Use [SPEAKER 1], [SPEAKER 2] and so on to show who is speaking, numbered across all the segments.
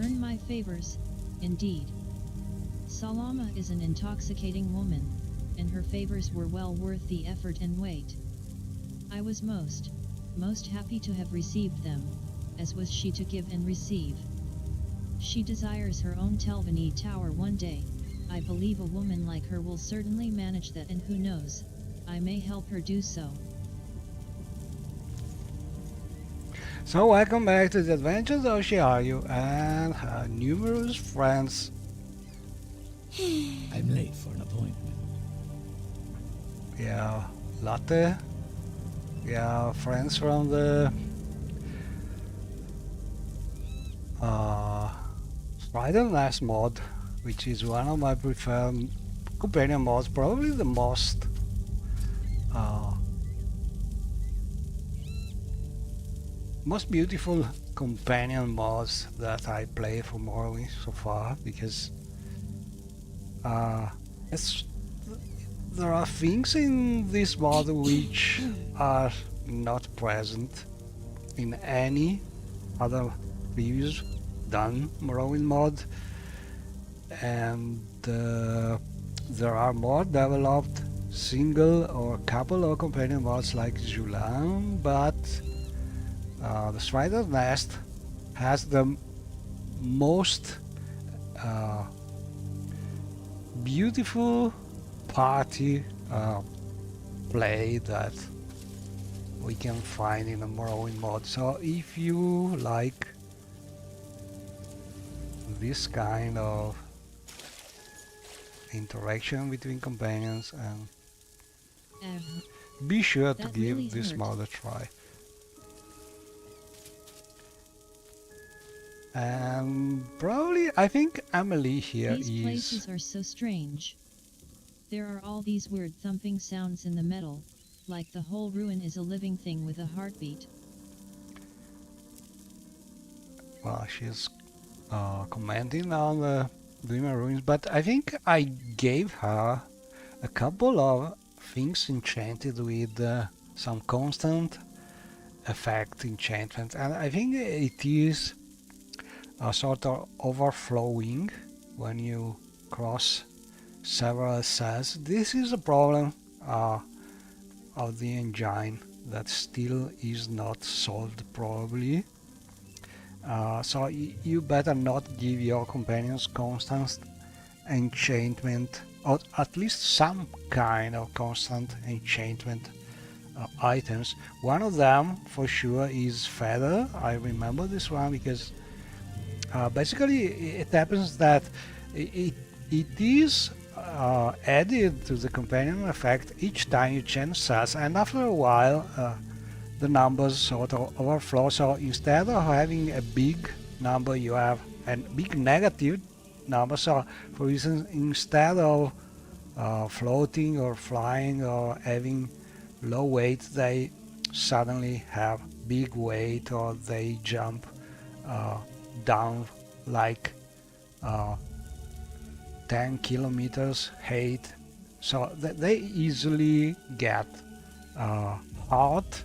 [SPEAKER 1] Earn my favors, indeed. Salama is an intoxicating woman, and her favors were well worth the effort and wait. I was most happy to have received them, as was she to give and receive. She desires her own Telvanni tower one day. I believe a woman like her will certainly manage that, and who knows, I may help her do so.
[SPEAKER 2] So welcome back to the Adventures of Shiharu and her numerous friends.
[SPEAKER 3] I'm late for an appointment.
[SPEAKER 2] Yeah, Latte. Yeah, friends from the Spider Nest mod, which is one of my preferred companion mods, probably the most most beautiful companion mods that I play for Morrowind so far, because it's there are things in this mod which are not present in any other previous done Morrowind mod, and there are more developed single or couple of companion mods like Julan, but the Spider's Nest has the most beautiful party play that we can find in a Morrowind mod. So if you like this kind of interaction between companions, and be sure to give
[SPEAKER 1] really
[SPEAKER 2] this
[SPEAKER 1] hurt.
[SPEAKER 2] mod a try. And probably I think Emily here
[SPEAKER 1] These places are so strange. There are all these weird thumping sounds in the metal, like the whole ruin is a living thing with a heartbeat.
[SPEAKER 2] well, she's commenting on the Dreamer Ruins, but I think I gave her a couple of things enchanted with some constant effect enchantment, and I think it is a sort of overflowing when you cross several cells. This is a problem of the engine that still is not solved probably. So you better not give your companions constant enchantment, or at least some kind of constant enchantment items. One of them for sure is feather. I remember this one because basically it happens that it is added to the companion effect each time you change cells, and after a while the numbers sort of overflow. So instead of having a big number, you have a big negative number. So for instance, instead of floating or flying or having low weight, they suddenly have big weight, or they jump down like 10 kilometers height. So they easily get hot,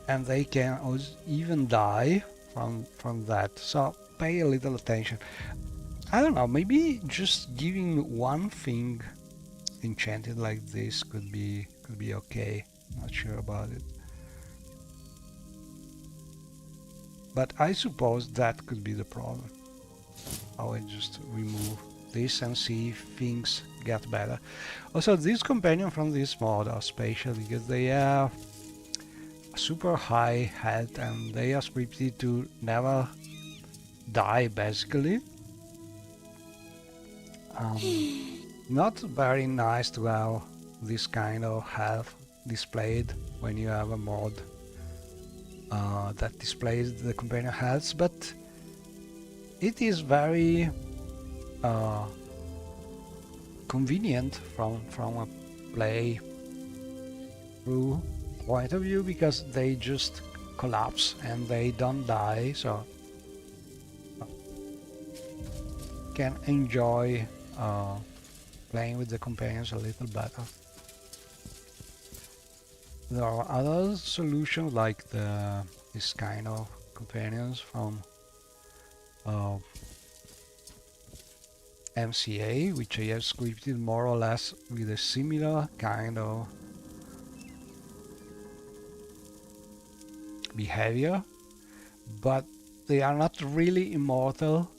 [SPEAKER 2] and they can even die from that. So pay a little attention. I don't know, maybe just giving one thing enchanted like this could be okay. Not sure about it, but I suppose that could be the problem. I will just remove this and see if things get better. Also, these companions from this mod are special because they have super high health and they are scripted to never die basically. Not very nice to have this kind of health displayed when you have a mod that displays the companion health, but it is very convenient from a play through point of view, because they just collapse and they don't die, so can enjoy playing with the companions a little better. There are other solutions like this kind of companions from uh, MCA, which I have scripted more or less with a similar kind of behavior, but they are not really immortal.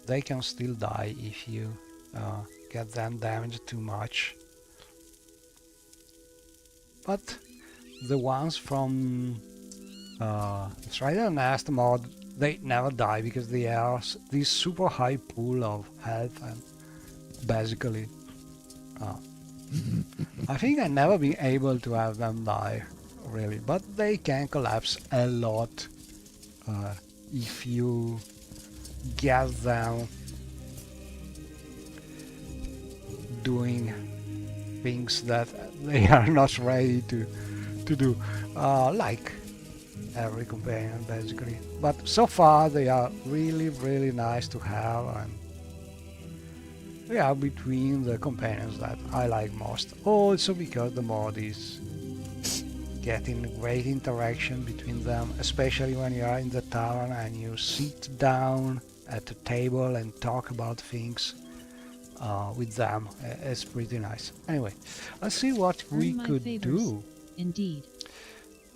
[SPEAKER 2] They can still die if you get them damaged too much. But the ones from Strider Nest mod, they never die because they are this super high pool of health, and basically I think I never been able to have them die really, but they can collapse a lot if you get them doing things that they are not ready to do, like every companion basically. But so far they are really nice to have, and they are between the companions that I like most. Also because the mod is getting great interaction between them, especially when you are in the tavern and you sit down at the table and talk about things with them. It's pretty nice. Anyway, let's see what we could do.
[SPEAKER 1] Indeed.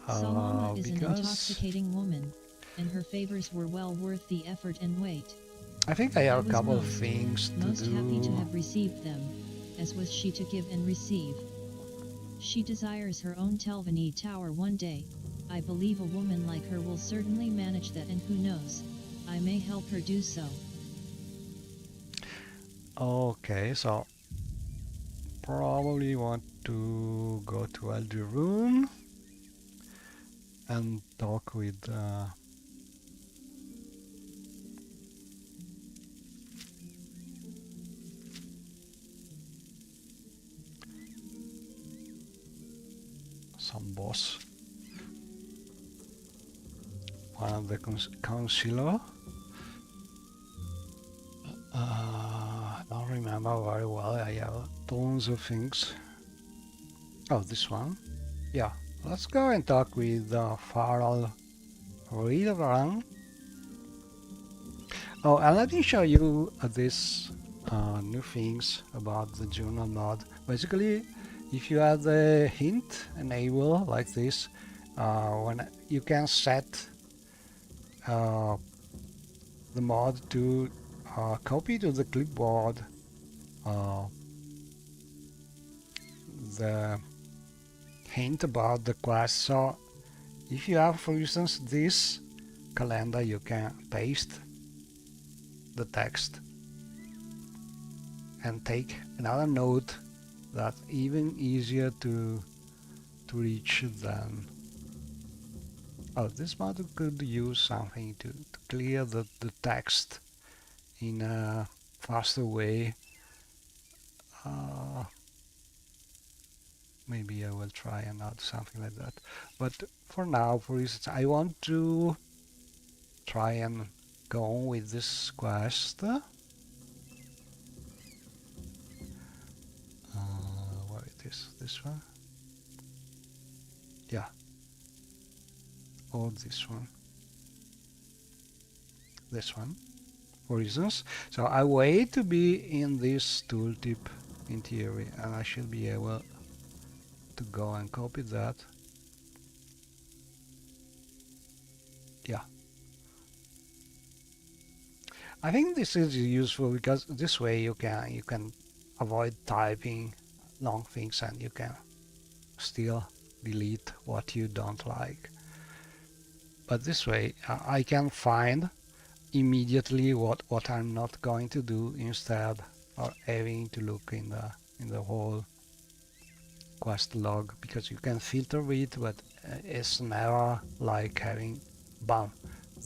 [SPEAKER 1] Salama is an
[SPEAKER 2] Because
[SPEAKER 1] intoxicating woman, and her favors were well worth the effort and wait.
[SPEAKER 2] I think I have a
[SPEAKER 1] was
[SPEAKER 2] couple of things to
[SPEAKER 1] most happy to
[SPEAKER 2] do.
[SPEAKER 1] have received them, as was she to give and receive. She desires her own Telvanni tower one day. I believe a woman like her will certainly manage that, and who knows, I may help her do so.
[SPEAKER 2] Okay, so probably want to go to Aldirun and talk with some boss, one of the councilor. Don't remember very well. I have tons of things. Oh, this one. Yeah, let's go and talk with Farrell Readerang. Oh, and let me show you this new things about the journal mod. Basically, if you have the hint enable like this, when you can set the mod to copy to the clipboard the hint about the quest. So if you have, for instance, this calendar, you can paste the text and take another note that's even easier to reach than. Oh, this mod could use something to clear the text in a faster way. Maybe I will try and add something like that. But for now, for instance, I want to try and go on with this quest. Where it is? This one? Yeah. Or this one. This one, for instance. So I wait to be in this tooltip in theory, and I should be able to go and copy that. Yeah. I think this is useful because this way you can avoid typing long things, and you can still delete what you don't like. But this way I can find immediately what I'm not going to do, instead of having to look in the whole quest log, because you can filter it, but it's never like having bam,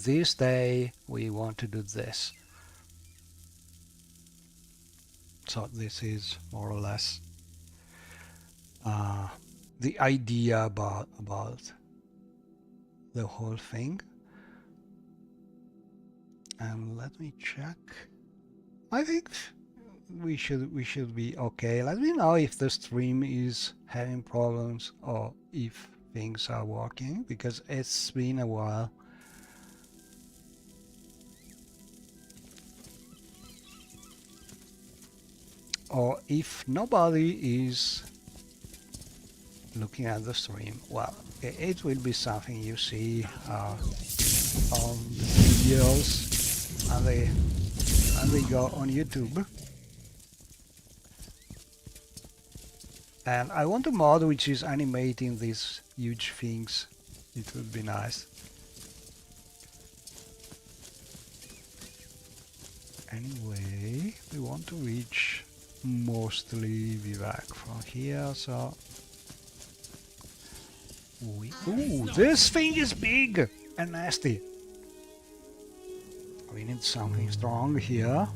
[SPEAKER 2] this day we want to do this. So this is more or less the idea about the whole thing. And let me check. I think we should be okay. Let me know if the stream is having problems or if things are working, because it's been a while. or if nobody is looking at the stream, well, it will be something you see on the videos and they go on YouTube. And I want a mod which is animating these huge things. It would be nice. Anyway, we want to reach mostly Vivak from here, so... Ooh, this thing is big and nasty. We need something strong here.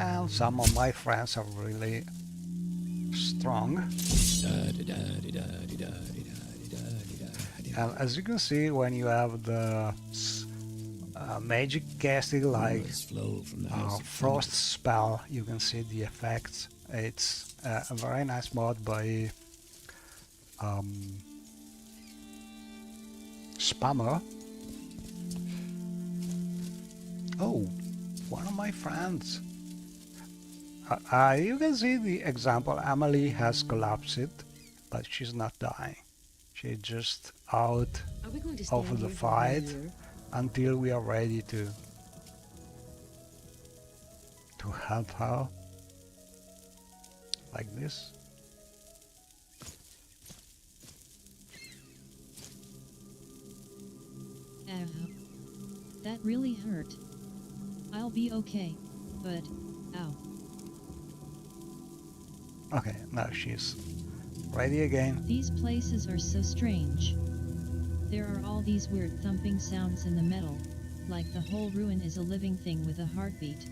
[SPEAKER 2] And some of my friends are really strong. And as you can see, when you have the magic casting like frost spell, you can see the effects. It's a very nice mod by Spammer. Oh, one of my friends. You can see the example. Emily has collapsed, but she's not dying. She's just out of the fight until we are ready to help her. Like this.
[SPEAKER 1] That really hurt. I'll be okay, but ow.
[SPEAKER 2] Okay, now she's ready again.
[SPEAKER 1] These places are so strange. There are all these weird thumping sounds in the metal, like the whole ruin is a living thing with a heartbeat.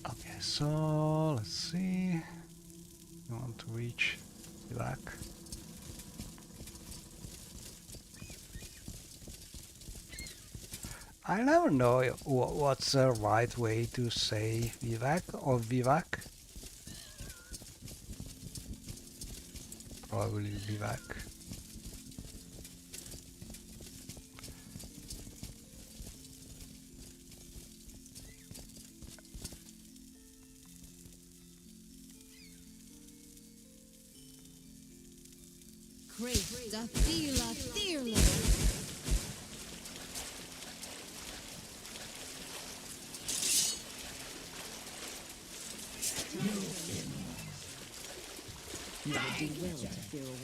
[SPEAKER 2] Okay, so let's see. We want to reach back. I never know what's the right way to say Vivak or Vivak. Probably Vivak.
[SPEAKER 3] Great, the fearless. You would do well to fear a wild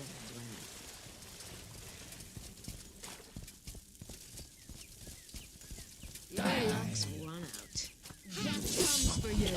[SPEAKER 3] rat. Your luck's run out. Death comes for you.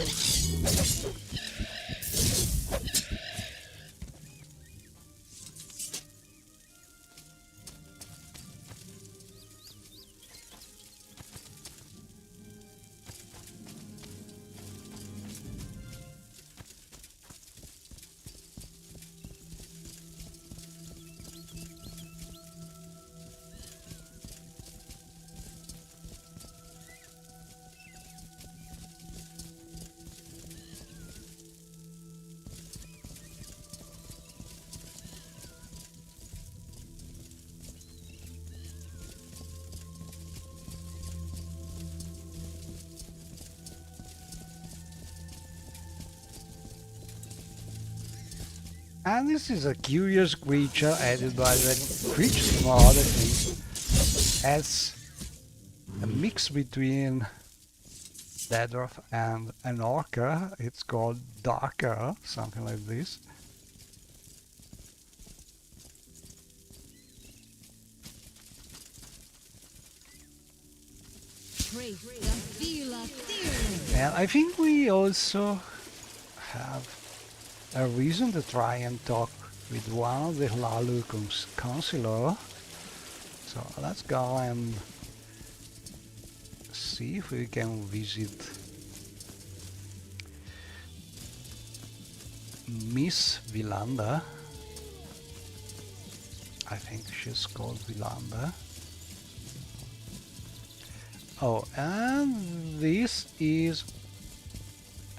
[SPEAKER 2] And this is a curious creature added by the creature mod, I think. As a mix between Deadorf and an orca. It's called Darker, something like this. And I think we also have a reason to try and talk with one of the Hlalu councillor. So let's go and see if we can visit Miss Vilanda. I think she's called Vilanda. Oh, and this is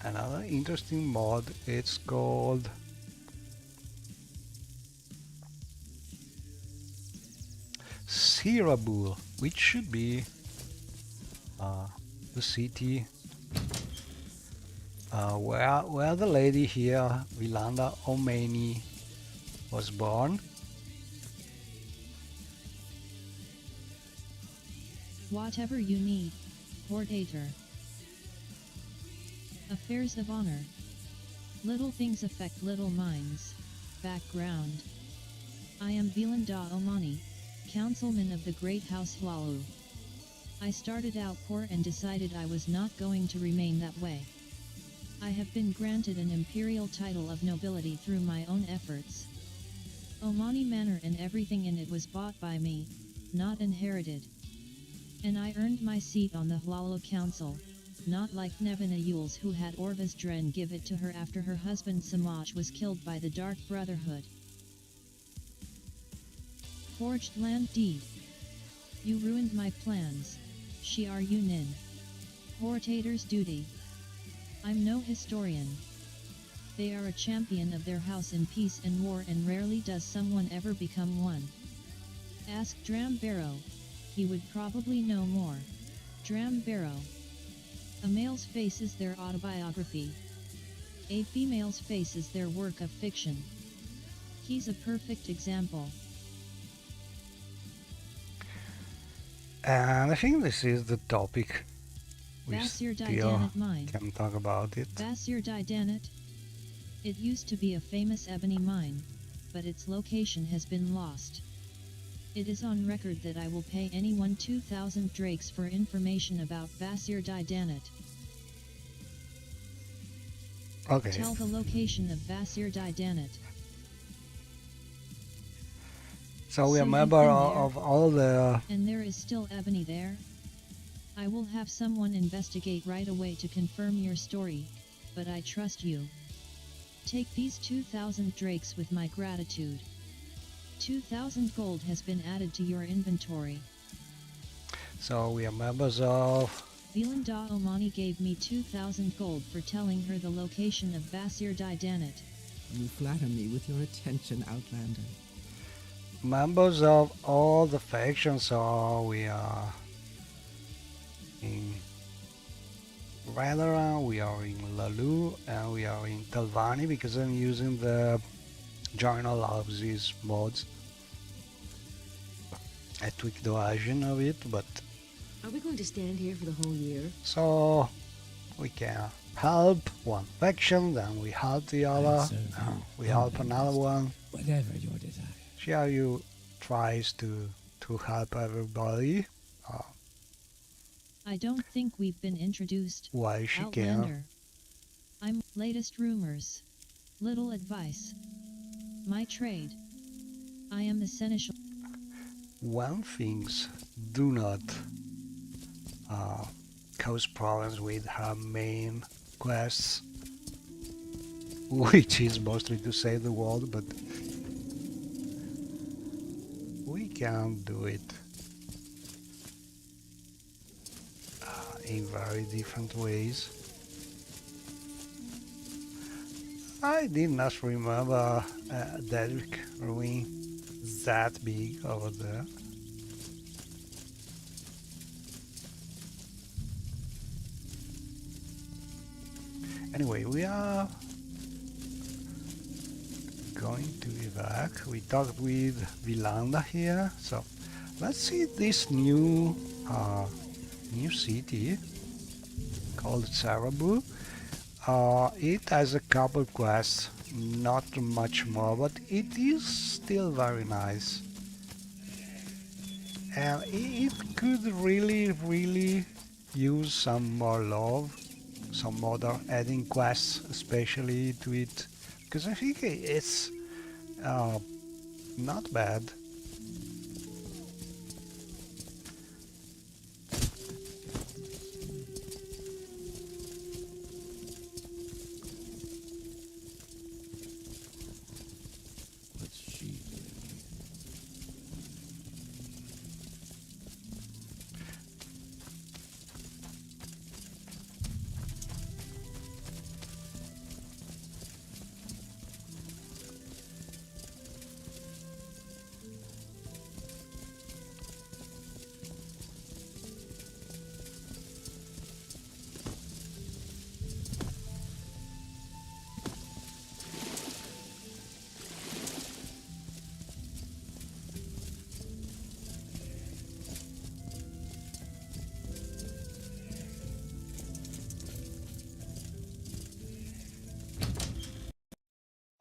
[SPEAKER 2] another interesting mod. It's called Sirabul, which should be the city where the lady here, Vilanda Omeni, was born.
[SPEAKER 1] Whatever you need, Portator. Affairs of honor. Little things affect little minds. Background. I am Vilanda Omani, councilman of the Great House Hlalu. I started out poor and decided I was not going to remain that way. I have been granted an imperial title of nobility through my own efforts. Omani Manor and everything in it was bought by me, not inherited. And I earned my seat on the Hlalu Council, not like Nevina Yules who had Orva's Dren give it to her after her husband Samaj was killed by the Dark Brotherhood. Forged land deed. You ruined my plans, Shiar Yunin. Portator's duty. I'm no historian. They are a champion of their house in peace and war, and rarely does someone ever become one. Ask Dram Barrow, he would probably know more. Dram Barrow. A male's face is their autobiography. A female's face is their work of fiction. He's a perfect example.
[SPEAKER 2] And I think this is the topic we
[SPEAKER 1] Vasir
[SPEAKER 2] still
[SPEAKER 1] Didanit mine.
[SPEAKER 2] can talk about it.
[SPEAKER 1] Vasir Didanit? It used to be a famous ebony mine, but its location has been lost. It is on record that I will pay anyone 2,000 drakes for information about Vasir Didanit.
[SPEAKER 2] Okay.
[SPEAKER 1] Tell the location of Vasir Didanit.
[SPEAKER 2] So we are
[SPEAKER 1] So
[SPEAKER 2] member
[SPEAKER 1] you've been
[SPEAKER 2] of all the...
[SPEAKER 1] And there is still ebony there? I will have someone investigate right away to confirm your story, but I trust you. Take these 2,000 drakes with my gratitude. 2,000 gold has been added to your inventory.
[SPEAKER 2] So we are members of...
[SPEAKER 1] Vilanda Omani gave me 2,000 gold for telling her the location of Vasir Didanit.
[SPEAKER 4] You flatter me with your attention, Outlander.
[SPEAKER 2] Members of all the factions, so we are in Radaran, we are in Hlalu, and we are in Telvanni, because I'm using the journal of these mods. I tweaked the version of it, but
[SPEAKER 3] Are we going to stand here for the whole year?
[SPEAKER 2] so we can help one faction, then we help the other, we help another one.
[SPEAKER 4] Whatever your desire.
[SPEAKER 2] Xiaoyu tries to help everybody.
[SPEAKER 1] I don't think we've been introduced.
[SPEAKER 2] Why she can.
[SPEAKER 1] Outlander. I'm latest rumors. Little advice. My trade. I am the seneschal.
[SPEAKER 2] When things do not cause problems with her main quests, which is mostly to save the world, but we can do it in very different ways. I did not remember Dedrick ruin that big over there. Anyway, we are going to be back. We talked with Vilanda here, so let's see this new city called Sarabu. It has a couple quests, not much more, but it is still very nice. And it could really use some more love, some other adding quests, especially to it, because I think it's not bad.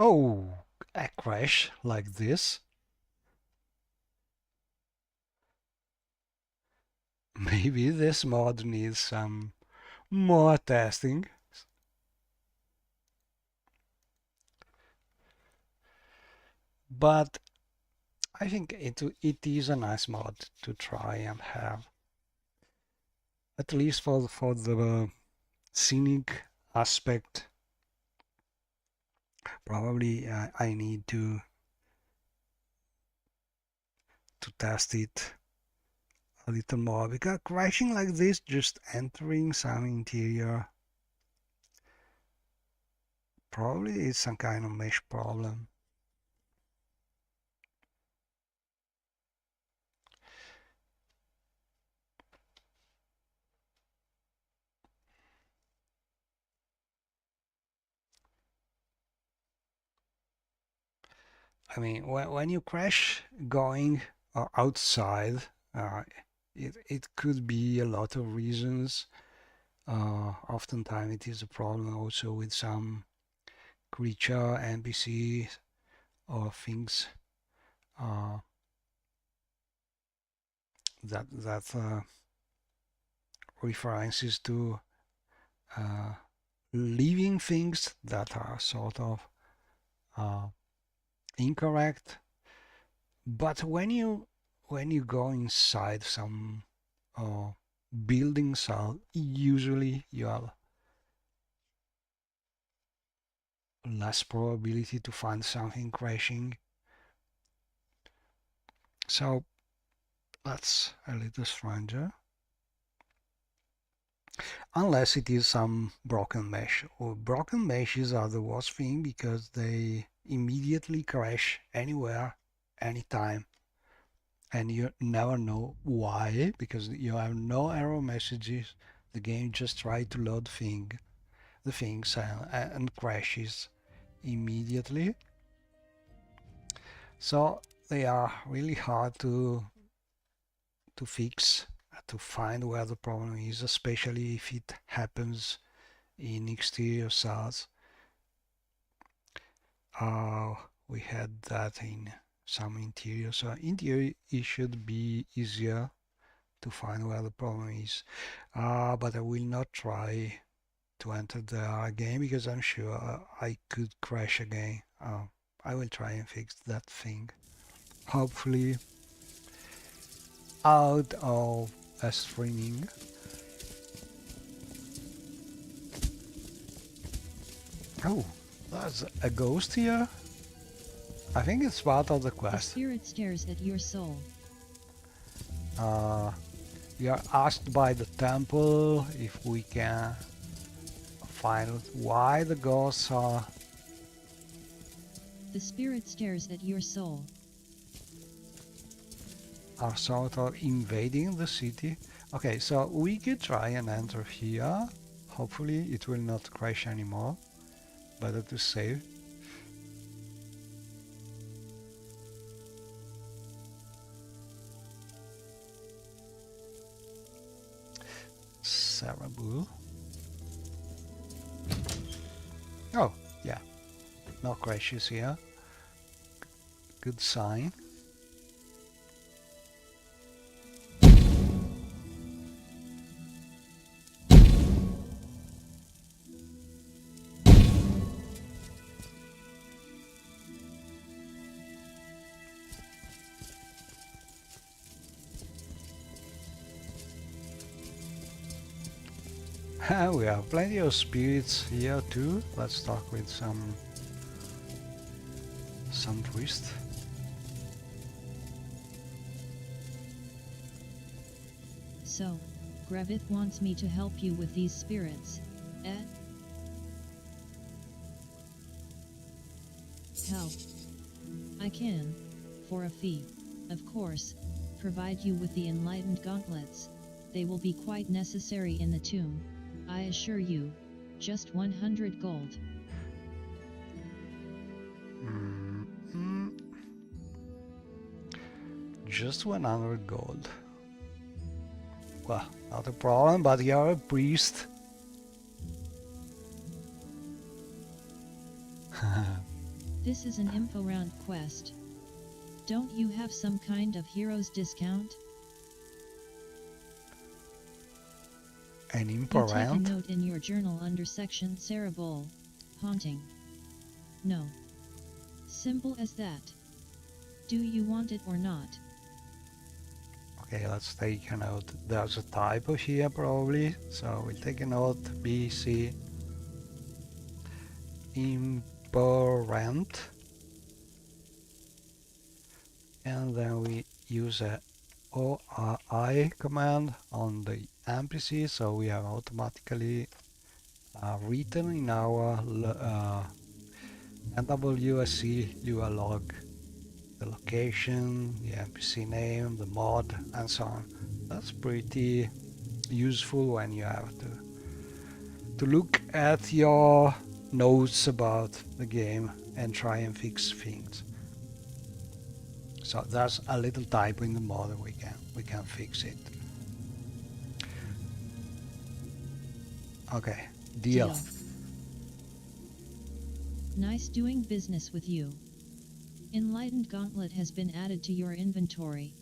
[SPEAKER 2] Oh, a crash like this. Maybe this mod needs some more testing. But I think it is a nice mod to try and have. At least for the scenic aspect. Probably I need to test it a little more, because crashing like this, just entering some interior, probably is some kind of mesh problem. I mean, when you crash going outside, it could be a lot of reasons. Oftentimes it is a problem also with some creature, NPC, or things that references to living things that are sort of incorrect. But when you go inside some buildings, usually you have less probability to find something crashing. So that's a little stranger. Unless it is some broken mesh. Or broken meshes are the worst thing because they immediately crash anywhere, anytime. And you never know why, because you have no error messages. The game just tries to load the things and crashes immediately. So they are really hard to fix, to find where the problem is, especially if it happens in exterior cells. We had that in some interior, so interior it should be easier to find where the problem is. But I will not try to enter there again because I'm sure I could crash again. I will try and fix that thing. Hopefully out of a streaming. Oh, there's a ghost here. I think it's part of the
[SPEAKER 1] The
[SPEAKER 2] quest.
[SPEAKER 1] spirit stares at your soul.
[SPEAKER 2] We are asked by the temple if we can find out why the ghosts are
[SPEAKER 1] The spirit stares at your soul.
[SPEAKER 2] sort of invading the city. Okay, so we could try and enter here. Hopefully it will not crash anymore. Better to save. Cerebral. Oh, yeah. No crashes here. Good sign. We have plenty of spirits here too. Let's talk with some priest.
[SPEAKER 1] So, Gravith wants me to help you with these spirits, eh? Help. I can, for a fee, of course, provide you with the enlightened gauntlets. They will be quite necessary in the tomb, I assure you. Just 100 gold.
[SPEAKER 2] Just 100 gold. Well, not a problem, but you're a priest.
[SPEAKER 1] This is an info round quest. Don't you have some kind of hero's discount?
[SPEAKER 2] An
[SPEAKER 1] You
[SPEAKER 2] info
[SPEAKER 1] take a
[SPEAKER 2] round?
[SPEAKER 1] note in your journal under section cerebral, haunting. No. Simple as that. Do you want it or not?
[SPEAKER 2] Okay, let's take a note. There's a typo here probably, so we'll take a note. BC important, and then we use a ORI command on the NPC, so we have automatically written in our MWSE-Lua log the location, the NPC name, the mod, and so on. That's pretty useful when you have to look at your notes about the game and try and fix things. So there's a little typo in the mod, we can fix it. Okay, deal.
[SPEAKER 1] Nice doing business with you. Enlightened Gauntlet has been added to your inventory.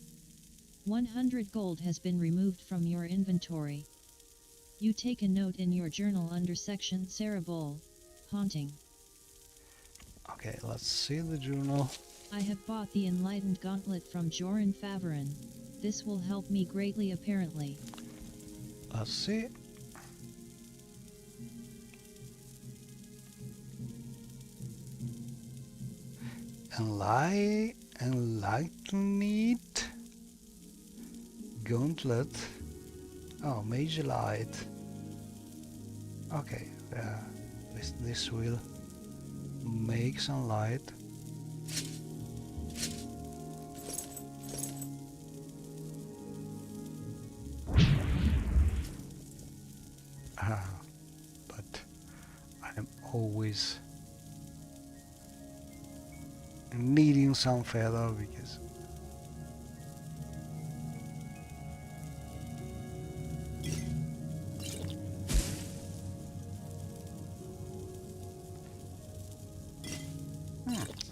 [SPEAKER 1] 100 gold has been removed from your inventory. You take a note in your journal under section cerebral, haunting.
[SPEAKER 2] Okay, let's see the journal.
[SPEAKER 1] I have bought the Enlightened Gauntlet from Joran Favarin. This will help me greatly apparently.
[SPEAKER 2] Let's see. Enlightened Gauntlet. Oh, Mage Light. Okay, this will make some light. But I'm always needing some feather because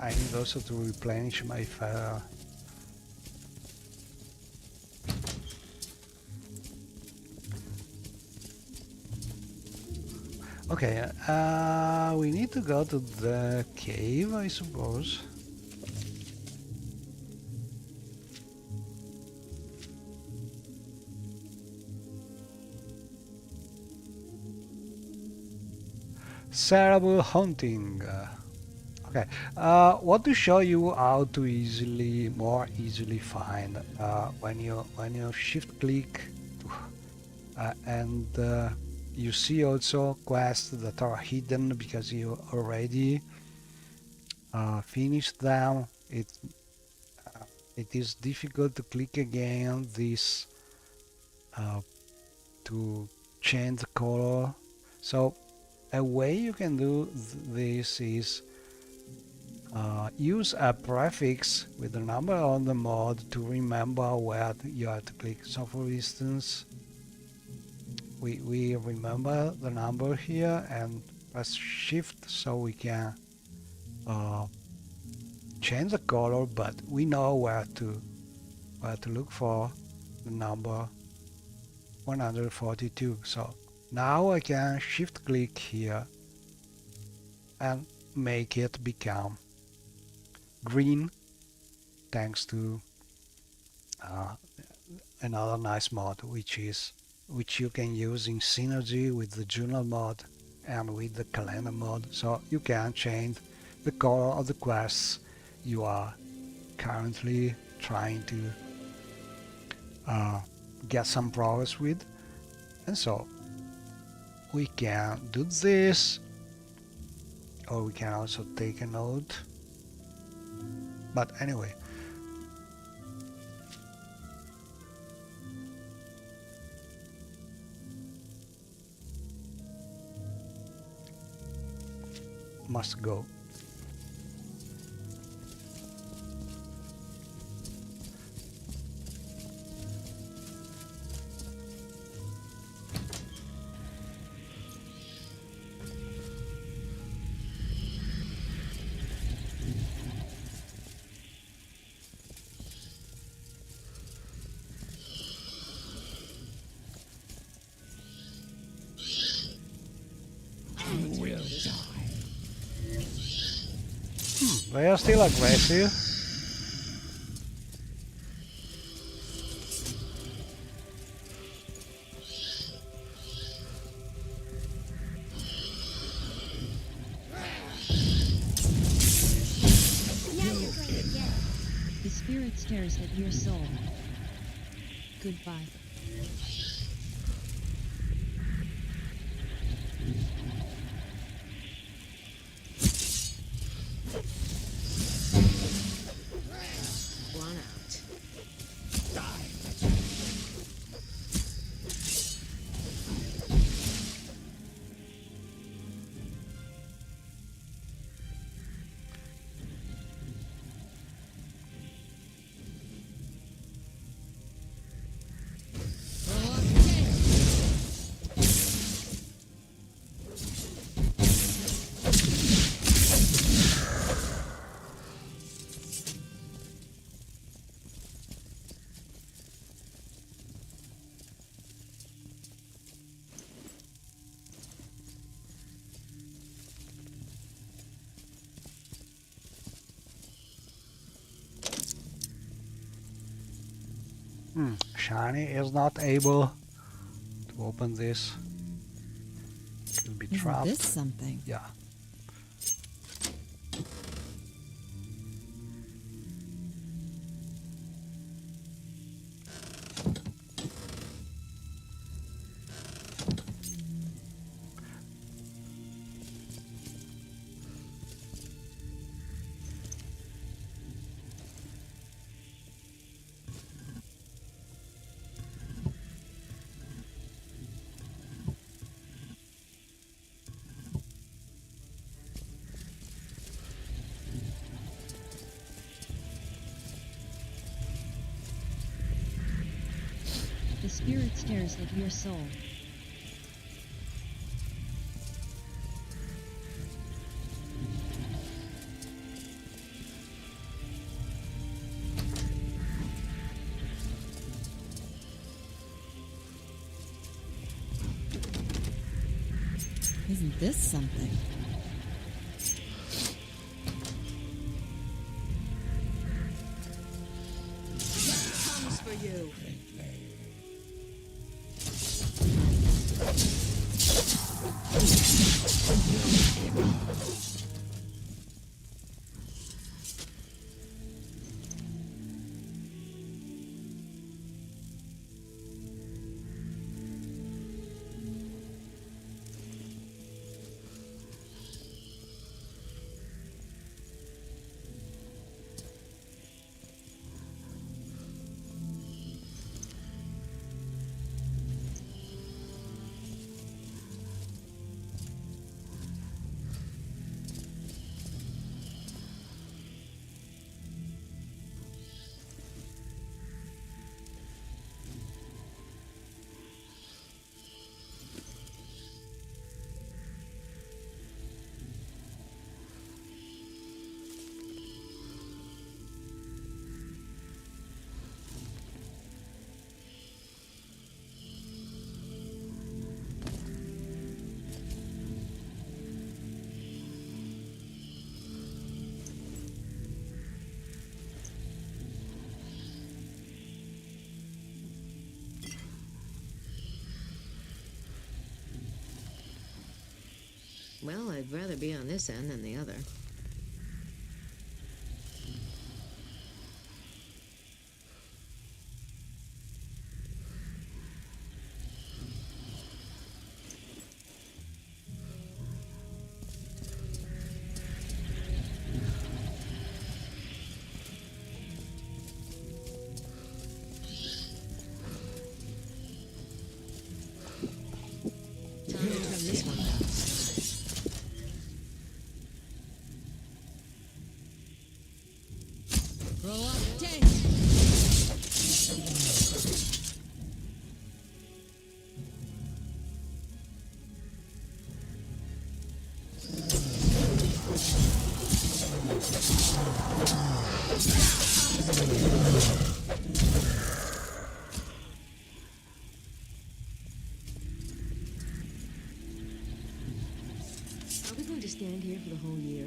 [SPEAKER 2] I need also to replenish my feather. Okay, we need to go to the cave, I suppose. Cerebral hunting. Okay, what to show you how to more easily find when you shift click and you see also quests that are hidden because you already finished them. It is difficult to click again this to change the color. So a way you can do this is use a prefix with the number on the mod to remember where you have to click. So for instance, we remember the number here and press shift so we can change the color, but we know where to look for the number 142. So now I can shift click here and make it become green thanks to another nice mod which you can use in synergy with the journal mod and with the calendar mod, so you can change the color of the quests you are currently trying to get some progress with. And so we can do this, or we can also take a note. But anyway, must go. They are still aggressive.
[SPEAKER 1] The spirit stares at your soul. Goodbye.
[SPEAKER 3] One out.
[SPEAKER 2] Shiny is not able to open this. Could be
[SPEAKER 5] Isn't
[SPEAKER 2] trapped.
[SPEAKER 5] this something?
[SPEAKER 2] Yeah.
[SPEAKER 1] The spirit stares at your soul.
[SPEAKER 5] Isn't this something?
[SPEAKER 3] Comes for you. Well, I'd rather be on this end than the other. Time to turn this one down.
[SPEAKER 5] Grow up, tank!
[SPEAKER 3] Are we going to stand here for the whole year?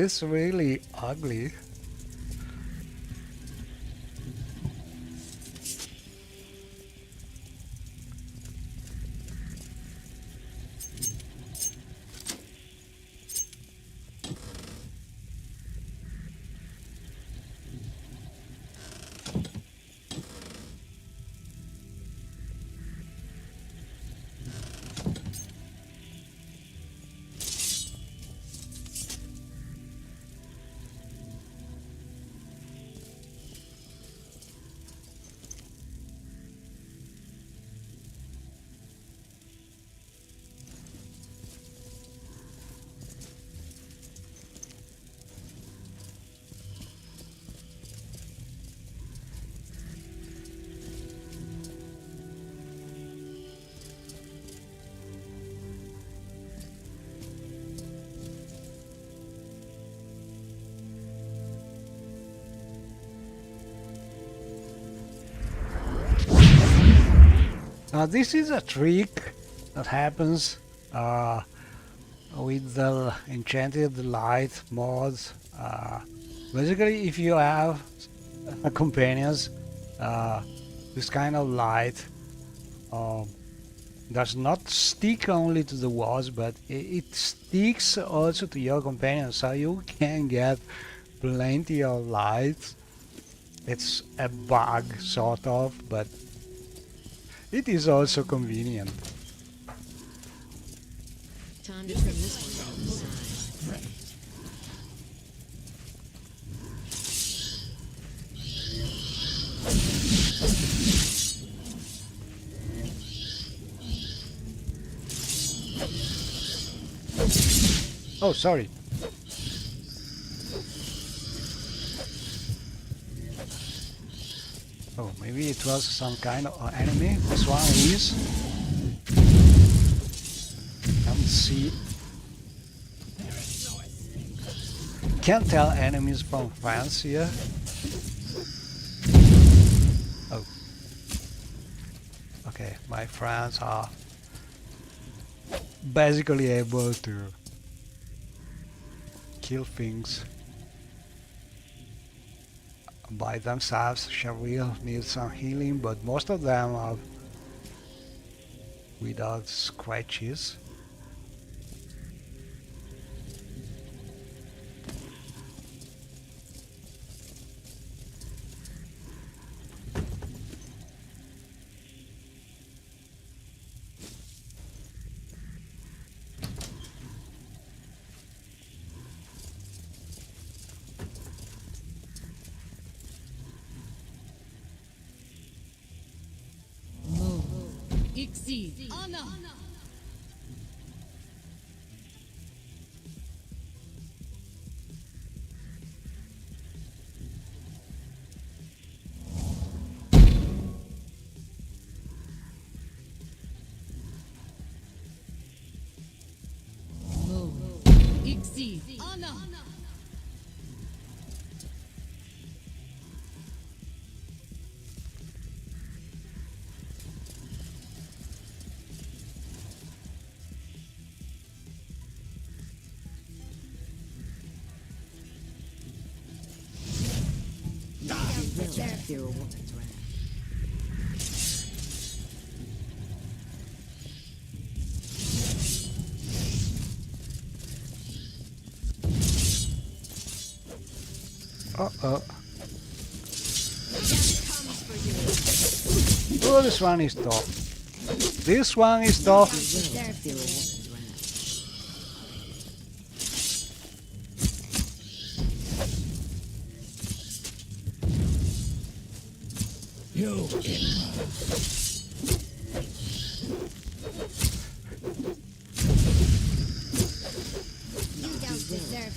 [SPEAKER 2] This really ugly. Now this is a trick that happens with the enchanted light mods. Basically, if you have companions, this kind of light um, does not stick only to the walls, but it sticks also to your companions, so you can get plenty of light. It's a bug, sort of, but it is also convenient.
[SPEAKER 3] Time to trim this one down the side.
[SPEAKER 2] Oh, sorry. Oh, maybe it was some kind of enemy. This one is. Can't see. Can't tell enemies from friends here. Oh. Okay, my friends are basically able to kill things by themselves. Cheryl needs some healing, but most of them are without scratches.
[SPEAKER 5] Exceed. Honor. Exceed. Honor. Fear a woman's wrath.
[SPEAKER 2] Uh-oh. Oh, this one is tough. This one is tough.
[SPEAKER 3] Fear a woman's wrath.
[SPEAKER 4] You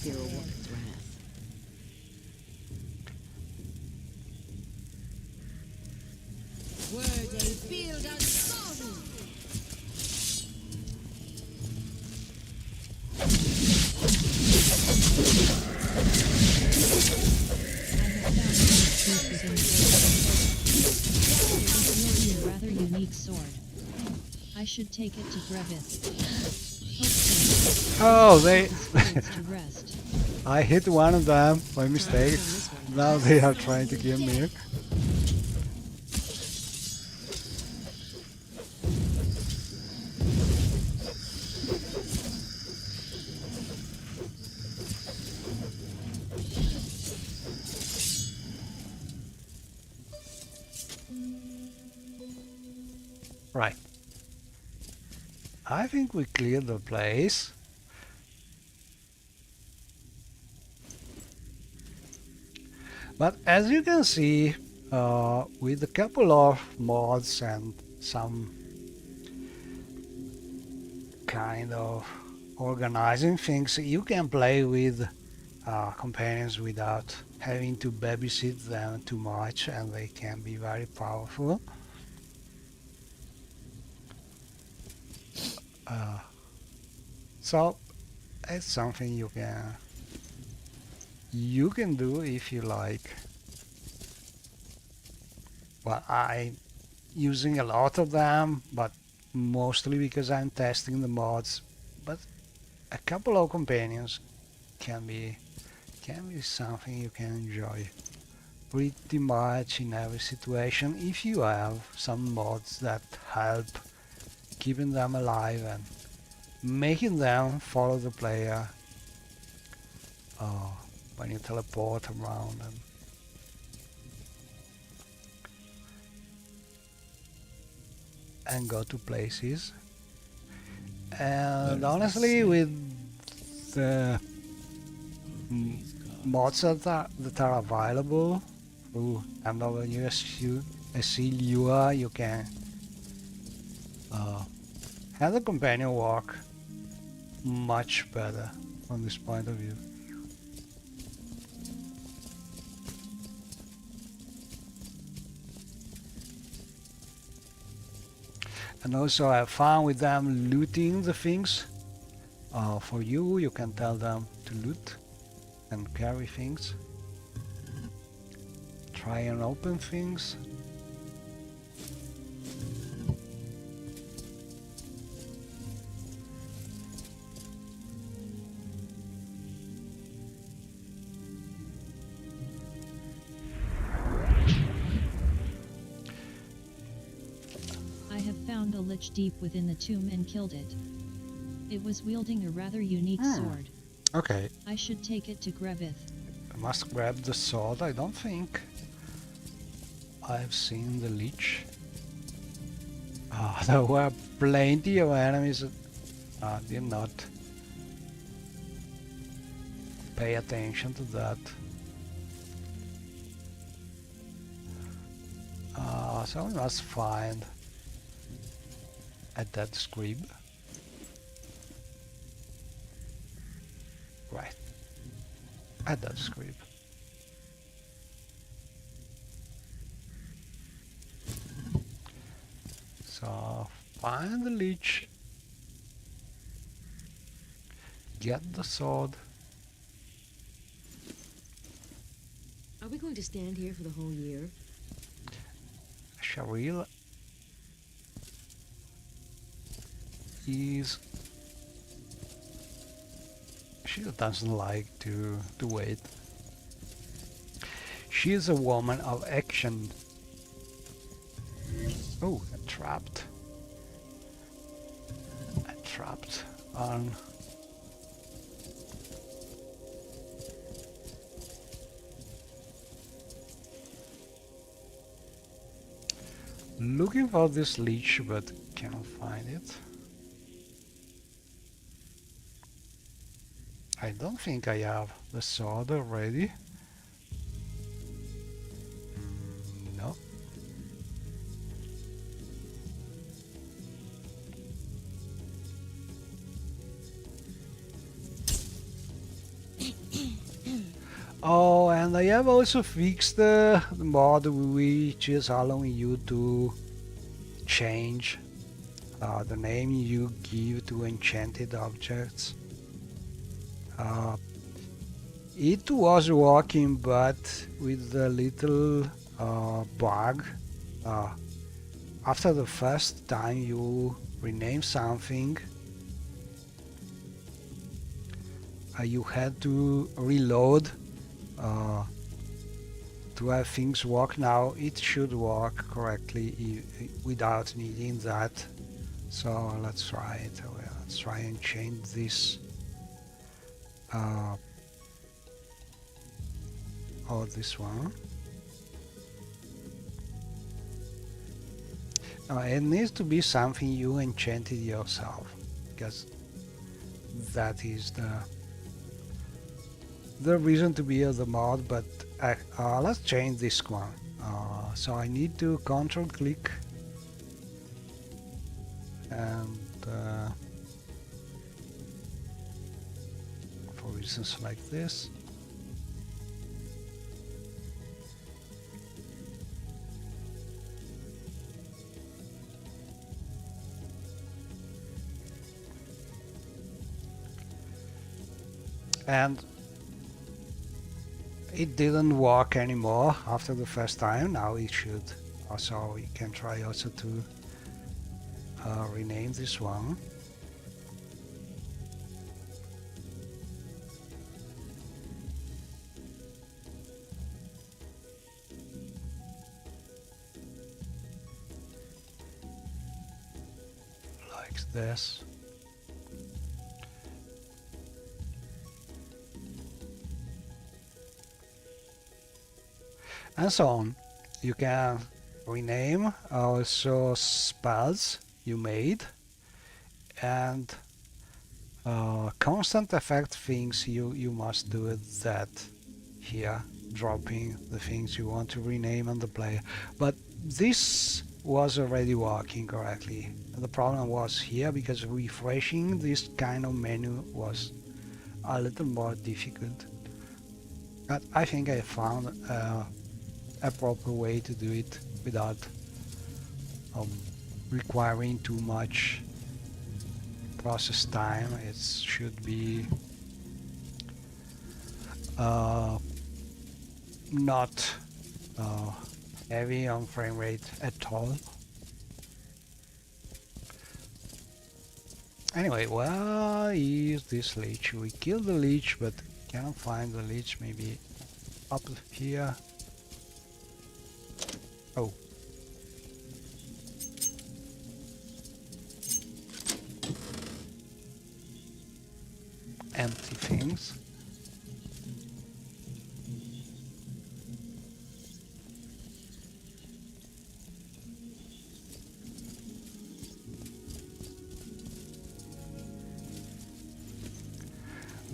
[SPEAKER 3] Fear a woman's wrath.
[SPEAKER 5] Word a field unstolen.
[SPEAKER 1] A rather unique sword. I should take it to Brevith.
[SPEAKER 2] Oh, they
[SPEAKER 1] To rest.
[SPEAKER 2] I hit one of them by mistake. Now they are trying to kill me. Right. I think we cleared the place. But as you can see, with a couple of mods and some kind of organizing things, you can play with companions without having to babysit them too much, and they can be very powerful. So it's something you can do if you like. Well, I'm using a lot of them, but mostly because I'm testing the mods. But a couple of companions can be something you can enjoy pretty much in every situation if you have some mods that help keeping them alive and making them follow the player when you teleport around and go to places. And honestly, with the mods that are available through MWSE-Lua, you can have the companion work much better from this point of view. And also I have fun with them looting the things. For you can tell them to loot and carry things. Try and open things.
[SPEAKER 1] I have found a lich deep within the tomb and killed it. It was wielding a rather unique sword.
[SPEAKER 2] Okay,
[SPEAKER 1] I should take it to Grevith.
[SPEAKER 2] I must grab the sword. I don't think I've seen the leech. There were plenty of enemies that did not pay attention to that. So we must find a dead scrib. Right, a dead scrib. So find the leech, get the sword.
[SPEAKER 5] Are we going to stand here for the whole year?
[SPEAKER 2] Sharil is she doesn't like to wait. She is a woman of action. Oh, trapped. Trapped on looking for this leech but cannot find it. I don't think I have the sword already. No. Oh, and I have also fixed the mod which is allowing you to change the name you give to enchanted objects. It was working, but with a little bug. After the first time you rename something, you had to reload to have things work. Now it should work correctly without needing that. So let's try it. Let's try and change this. Or this one. It needs to be something you enchanted yourself, because that is the reason to be of the mod. But let's change this one. So I need to control click and for reasons like this. And it didn't work anymore after the first time. Now it should. Also, we can try also to rename this one. Like this. And so on. You can rename also spells you made, and constant effect things you must do that here, dropping the things you want to rename on the player. But this was already working correctly. The problem was here because refreshing this kind of menu was a little more difficult. But I think I found a proper way to do it without requiring too much process time. It should be not heavy on frame rate at all. Anyway, where is this leech? We killed the leech, but cannot find the leech. Maybe up here. Oh. Empty things.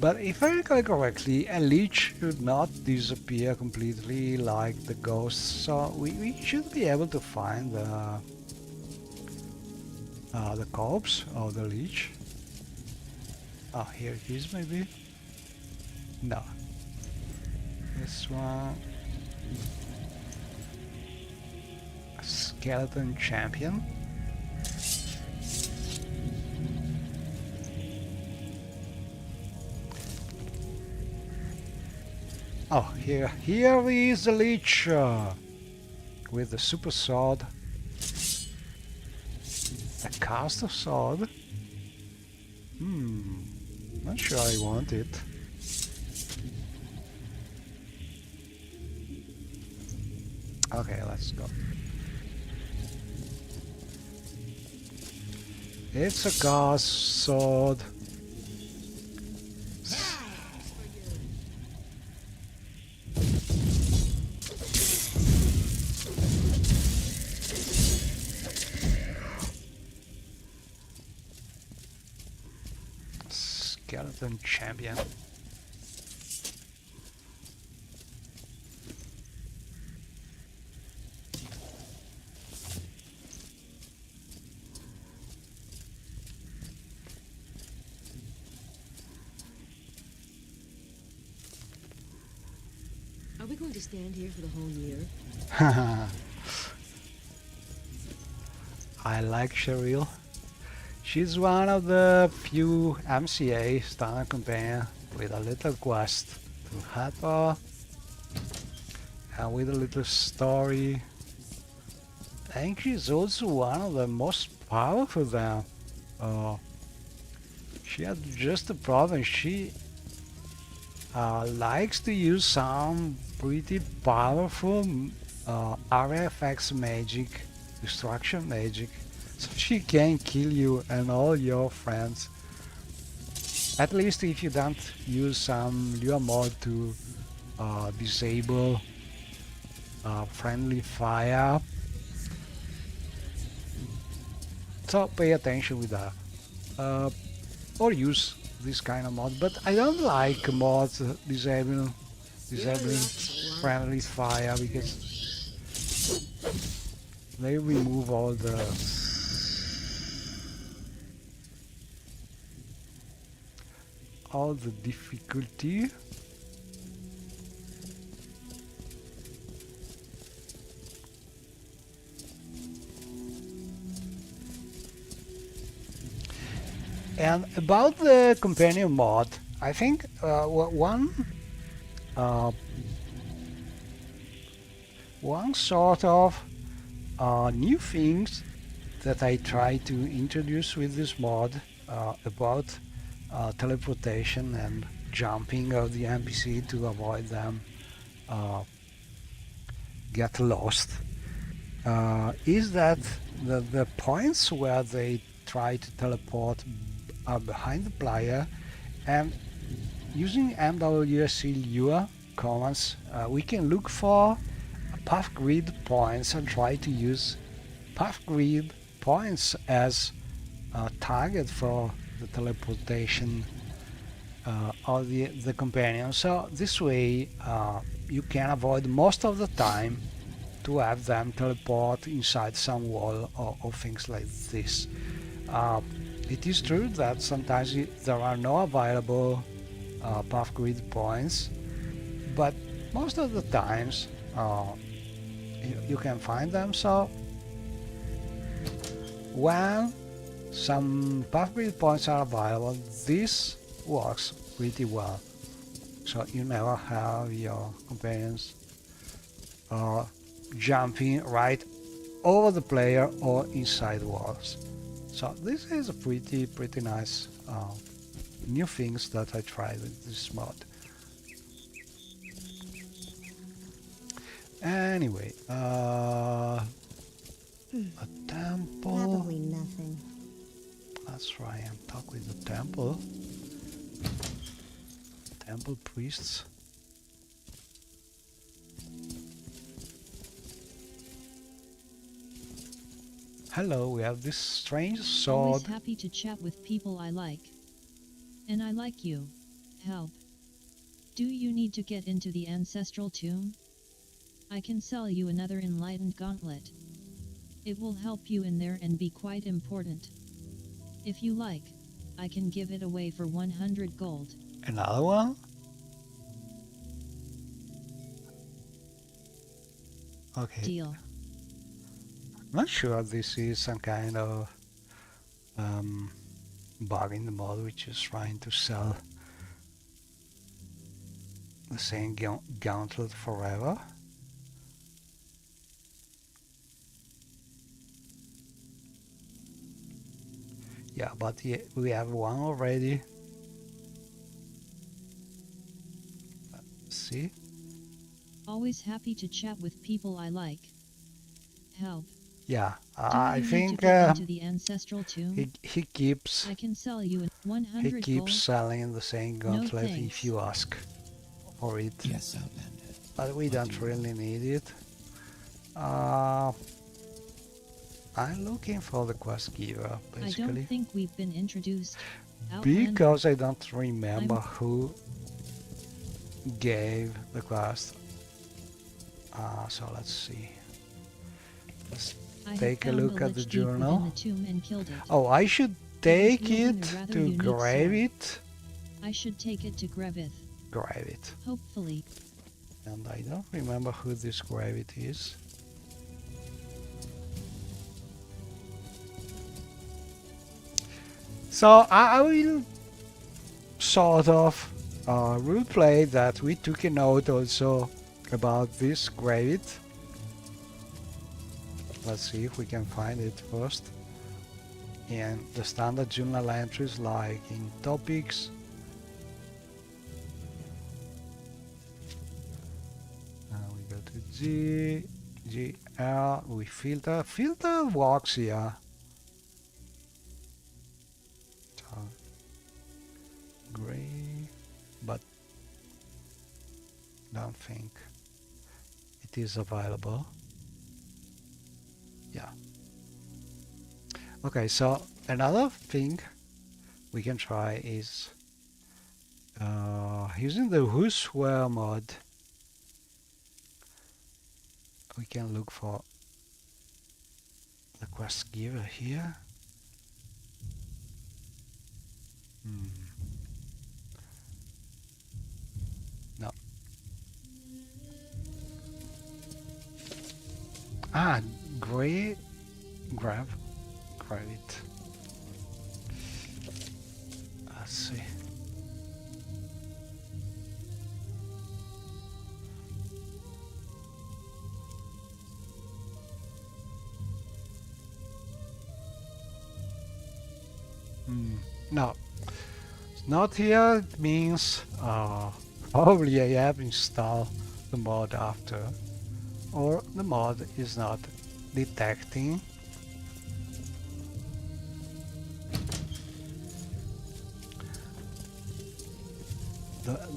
[SPEAKER 2] But if I recall correctly, a leech should not disappear completely like the ghosts, so we should be able to find the corpse of the leech. Oh, here it is maybe? No. This one... A skeleton champion. Oh, here is the leech with the super sword. A caster sword? Not sure I want it. Okay, let's go. It's a caster sword. Skeleton champion.
[SPEAKER 5] Are we going to stand here for the whole year?
[SPEAKER 2] I like Cheryl. She's one of the few MCA standard companion with a little quest to help her and with a little story. I think she's also one of the most powerful of them. She had just a problem. She likes to use some pretty powerful area effects magic, destruction magic, so she can kill you and all your friends. At least if you don't use some Lua mod to disable friendly fire. So pay attention with that. Or use this kind of mod, but I don't like mods disabling friendly fire because they remove all the difficulty. And about the companion mod, I think one sort of new things that I try to introduce with this mod about teleportation and jumping of the NPC to avoid them get lost is that the points where they try to teleport are behind the player, and using MWSE-Lua commands we can look for path grid points and try to use path grid points as a target for the teleportation of the companion. So this way you can avoid most of the time to have them teleport inside some wall or things like this. It is true that sometimes there are no available path grid points, but most of the times you can find them. So when some path grid points are available, this works pretty well. So you never have your companions jumping right over the player or inside walls. So this is a pretty nice new things that I tried with this mod. Anyway, a temple.
[SPEAKER 3] Probably nothing.
[SPEAKER 2] Let's try and talk with the temple. Temple priests. Hello, we have this strange sword.
[SPEAKER 1] Always happy to chat with people I like. And I like you. Help. Do you need to get into the ancestral tomb? I can sell you another enlightened gauntlet. It will help you in there and be quite important. If you like, I can give it away for 100 gold.
[SPEAKER 2] Another one? Okay.
[SPEAKER 1] Deal.
[SPEAKER 2] Not sure this is some kind of bug in the mod which is trying to sell the same gauntlet forever. Yeah, but we have one already. Let's see.
[SPEAKER 1] Always happy to chat with people I like. Help.
[SPEAKER 2] Yeah,
[SPEAKER 1] Do
[SPEAKER 2] I
[SPEAKER 1] you need
[SPEAKER 2] think
[SPEAKER 1] to get into the ancestral tomb?
[SPEAKER 2] he keeps
[SPEAKER 1] I can sell you 100
[SPEAKER 2] he keeps
[SPEAKER 1] gold.
[SPEAKER 2] selling the same gauntlet if
[SPEAKER 1] thanks.
[SPEAKER 2] you ask for it.
[SPEAKER 4] Yes, Outlander.
[SPEAKER 2] But we
[SPEAKER 4] What
[SPEAKER 2] don't
[SPEAKER 4] do you
[SPEAKER 2] really
[SPEAKER 4] want?
[SPEAKER 2] need it. I'm looking for the quest giver,
[SPEAKER 1] I
[SPEAKER 2] basically,
[SPEAKER 1] don't think we've been introduced. Outlander.
[SPEAKER 2] because I don't remember who gave the quest. So let's see. Let's
[SPEAKER 1] I have
[SPEAKER 2] take a
[SPEAKER 1] found
[SPEAKER 2] look at the
[SPEAKER 1] lich deep within
[SPEAKER 2] journal.
[SPEAKER 1] the tomb and killed it.
[SPEAKER 2] Oh, I should take
[SPEAKER 1] wielding
[SPEAKER 2] it
[SPEAKER 1] a rather
[SPEAKER 2] to
[SPEAKER 1] unique
[SPEAKER 2] grave
[SPEAKER 1] sword.
[SPEAKER 2] it.
[SPEAKER 1] I should take it to Grevith.
[SPEAKER 2] Grave it.
[SPEAKER 1] Hopefully.
[SPEAKER 2] And I don't remember who this grave it is. So I will sort of roleplay that we took a note also about this grave. Let's see if we can find it first. In the standard journal entries like in topics, Go to G, L, we filter works here. So, gray, but don't think it is available. Yeah. Okay, so another thing we can try is using the whoseware mod. We can look for the quest giver here. No. Ah, grab it. Let's see. No, it's not here. It means probably I have installed the mod after, or the mod is not detecting.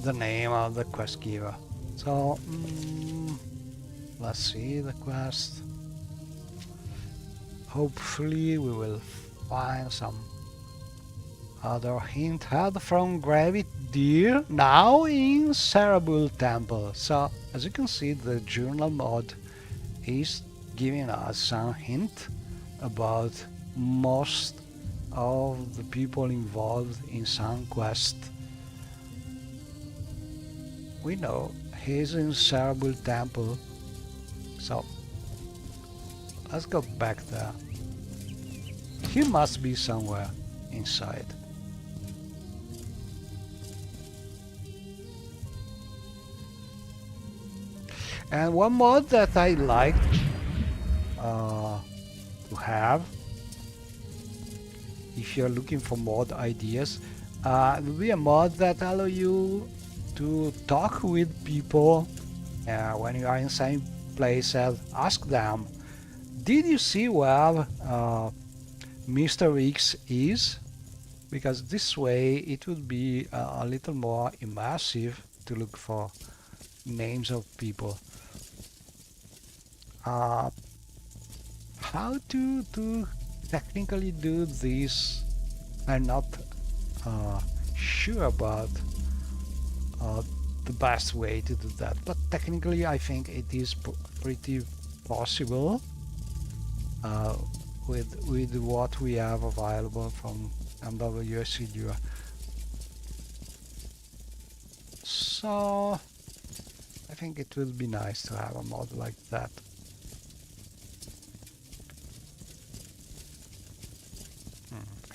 [SPEAKER 2] The name of the quest giver. So let's see the quest. Hopefully we will find some other hint. Heard from Gravit Deer now in Cerebral Temple. So as you can see, the journal mod is giving us some hint about most of the people involved in some quest. We know he's in Cerebral Temple, so let's go back there. He must be somewhere inside. And one mod that I like to have, if you're looking for mod ideas, it will be a mod that allow you to talk with people when you are in same place and ask them, did you see where Mr. X is? Because this way it would be a little more immersive to look for names of people. How to technically do this, I'm not sure about the best way to do that, but technically I think it is pretty possible with what we have available from MWSE-Lua. So I think it will be nice to have a mod like that.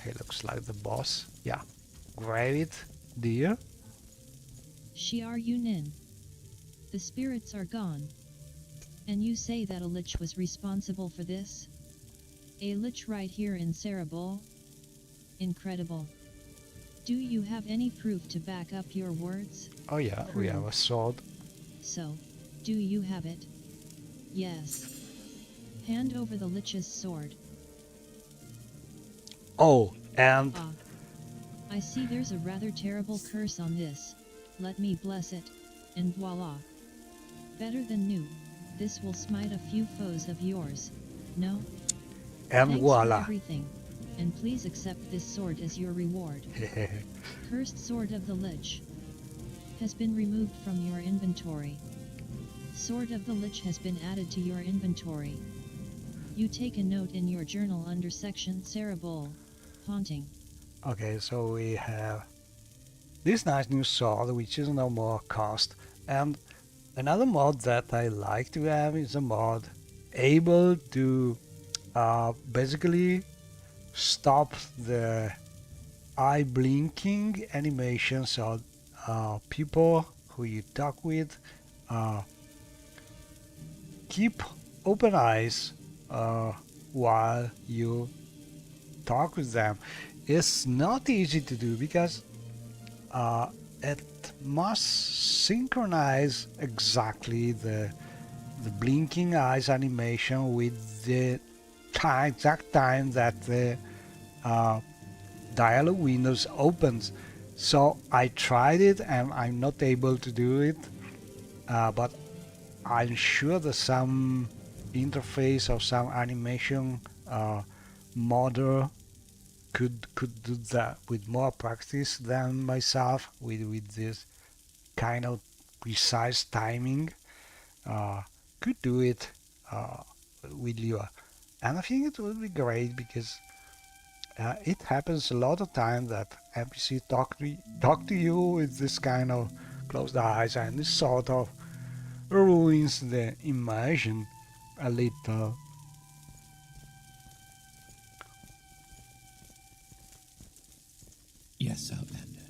[SPEAKER 2] He looks like the boss. Yeah. Gravit Deer.
[SPEAKER 1] Shiar Yunin. The spirits are gone. And you say that a lich was responsible for this? A lich right here in Cerebral? Incredible. Do you have any proof to back up your words?
[SPEAKER 2] Oh yeah, we have a sword.
[SPEAKER 1] So, do you have it? Yes. Hand over the lich's sword.
[SPEAKER 2] Oh, and
[SPEAKER 1] Ah. I see there's a rather terrible curse on this. Let me bless it, and voila. Better than new. This will smite a few foes of yours. No?
[SPEAKER 2] and
[SPEAKER 1] Thanks
[SPEAKER 2] voila.
[SPEAKER 1] for everything. And please accept this sword as your reward. Cursed Sword of the Lich has been removed from your inventory. Sword of the Lich has been added to your inventory. You take a note in your journal under section Cerebral, Haunting.
[SPEAKER 2] Okay, so we have this nice new sword, which is no more cost. And another mod that I like to have is a mod able to basically stop the eye blinking animation, so people who you talk with keep open eyes while you talk with them. It's not easy to do because it must synchronize exactly the the blinking eyes animation with the exact time that the dialog windows opens. So I tried it and I'm not able to do it, but I'm sure that some interface or some animation model could do that with more practice than myself with this kind of precise timing. Could do it with Lua, and I think it would be great because it happens a lot of time that NPC talk to you with this kind of closed eyes, and this sort of ruins the immersion a little.
[SPEAKER 4] Yes, Outlander.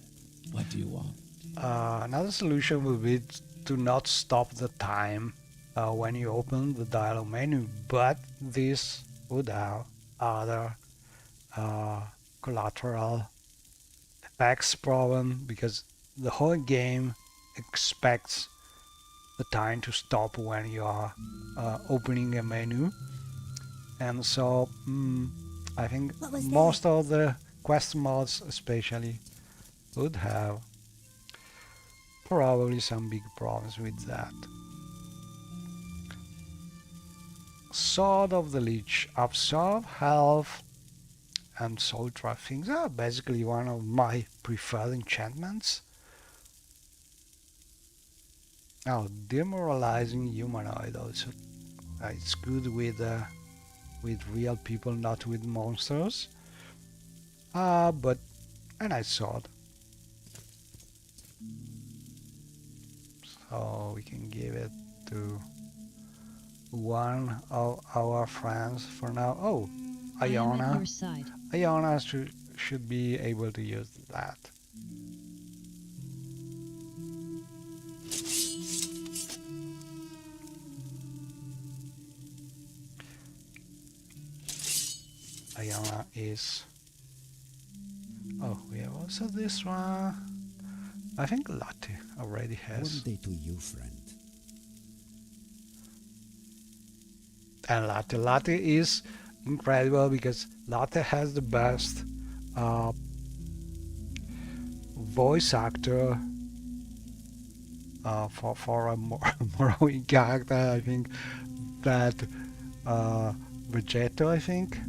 [SPEAKER 4] What do you want?
[SPEAKER 2] Another solution would be to not stop the time when you open the dialog menu, but this would have other collateral effects problem because the whole game expects the time to stop when you are opening a menu, and so I think most of the quest mods especially would have probably some big problems with that. Sword of the Lich, absorb health and soul trap things are basically one of my preferred enchantments. Now, demoralizing humanoid also. It's good with real people, not with monsters. But a nice sword. So we can give it to one of our friends for now. Oh,
[SPEAKER 1] I am at
[SPEAKER 2] Iona.
[SPEAKER 1] your side.
[SPEAKER 2] Iona should be able to use that. Iona is... Oh, we have also this one. I think Latte already has.
[SPEAKER 6] What are they to you, friend?
[SPEAKER 2] And Latte is incredible because Latte has the best voice actor for a Morrowind character. I think that Vegeto, I think,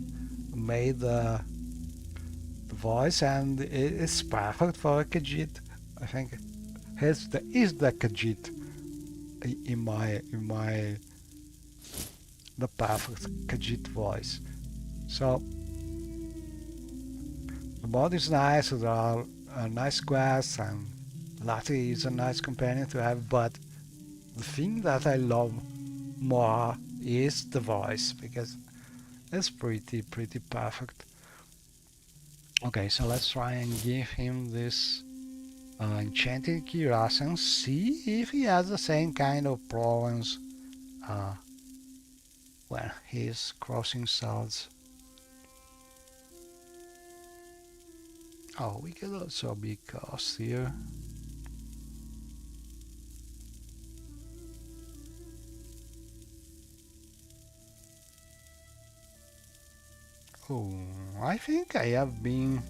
[SPEAKER 2] made the voice, and it's perfect for a Khajiit. I think is the Khajiit in my the perfect Khajiit voice. So the mod is nice, there are nice quests, and Lati is a nice companion to have, but the thing that I love more is the voice, because it's pretty perfect. Okay, so let's try and give him this enchanted cuirass and see if he has the same kind of problems when he's crossing swords. Oh, we could also be cost here. Oh, I think I have been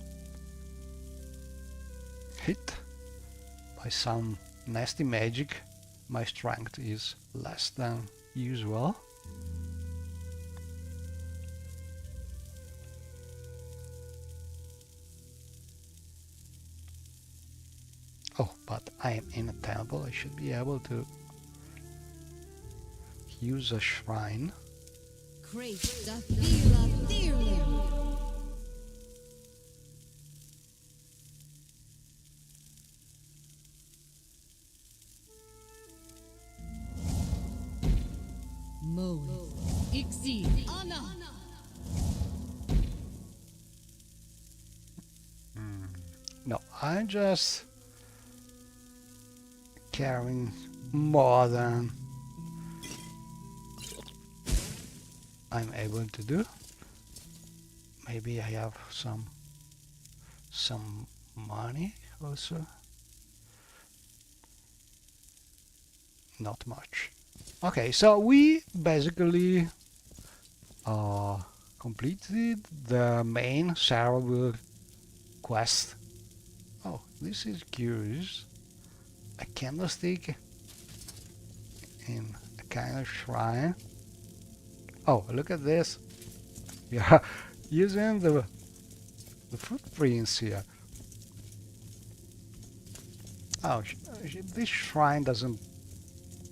[SPEAKER 2] hit by some nasty magic. My strength is less than usual. Oh, but I am in a temple. I should be able to use a shrine.
[SPEAKER 3] Great Dathira dearly. Moe, Ixi, Anna.
[SPEAKER 2] No, I'm just carrying more than I'm able to do. Maybe I have some money also. Not much. Okay, so we basically completed the main Sarahwood quest. Oh, this is curious. A candlestick in a kind of shrine. Oh, look at this. Yeah, using the footprints here. Oh, this shrine doesn't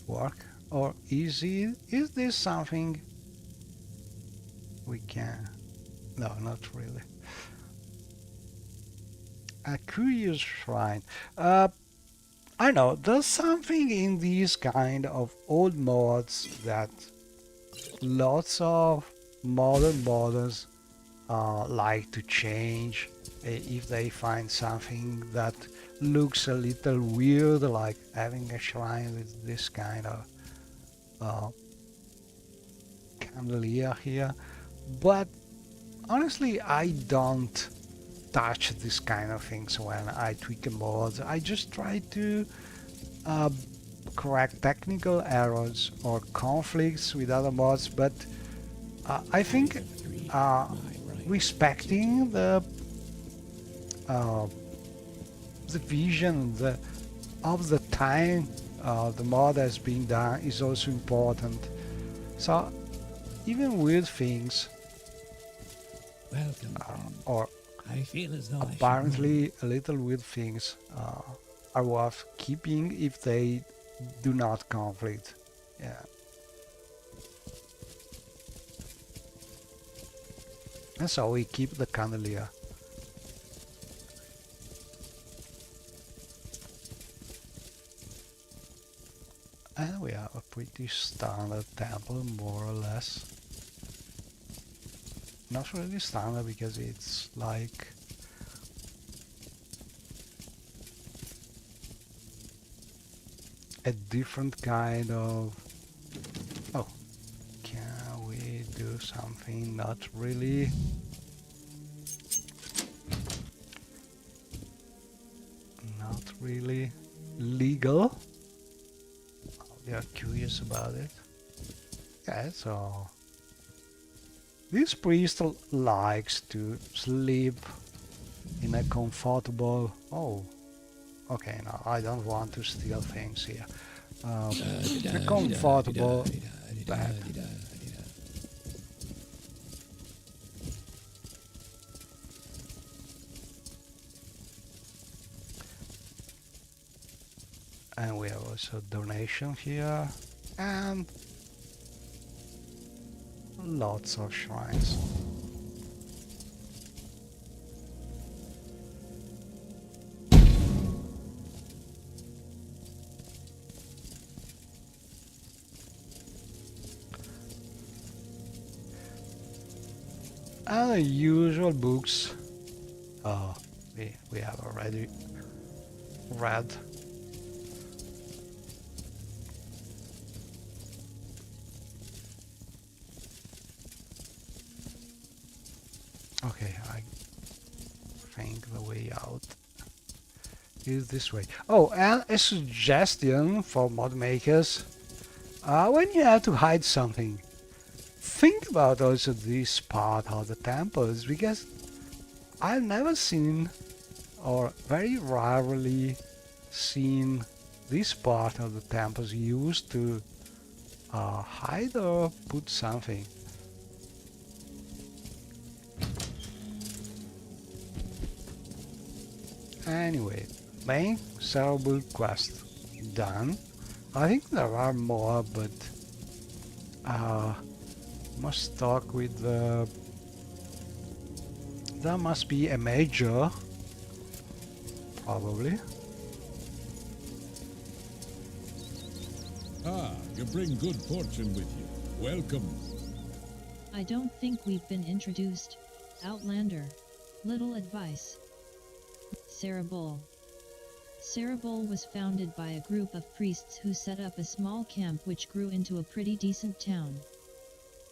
[SPEAKER 2] work. Or is this something we can... No, not really. A curious shrine. I know, there's something in these kind of old mods that lots of modern modders like to change if they find something that looks a little weird, like having a shrine with this kind of chandelier here. But honestly, I don't touch this kind of things when I tweak a mod. I just try to correct technical errors or conflicts with other mods, but I think respecting uh, the vision of the time the mod has been done is also important. So even weird things
[SPEAKER 4] Welcome, friend.
[SPEAKER 2] or
[SPEAKER 4] I feel as though
[SPEAKER 2] apparently a little weird things are worth keeping if they do not conflict. Yeah. And so we keep the chandelier. And we have a pretty standard temple, more or less. Not really standard because it's like a different kind of... Oh, can we do something not really? Not really legal? We are curious about it. Yeah, so this priest likes to sleep in a comfortable... Oh, okay, no, I don't want to steal things here. A comfortable bed. And we have also donation here and lots of shrines. And the usual books we have already read. Okay, I think the way out is this way. Oh, and a suggestion for mod makers. When you have to hide something, think about also this part of the temples, because I've never seen, or very rarely seen, this part of the temples used to hide or put something. Anyway, main cerebral quest done. I think there are more, but must talk with the... There must be a major, probably.
[SPEAKER 6] Ah, you bring good fortune with you. Welcome.
[SPEAKER 1] I don't think we've been introduced. Outlander. Little advice. Cerebral. Cerebral was founded by a group of priests who set up a small camp which grew into a pretty decent town.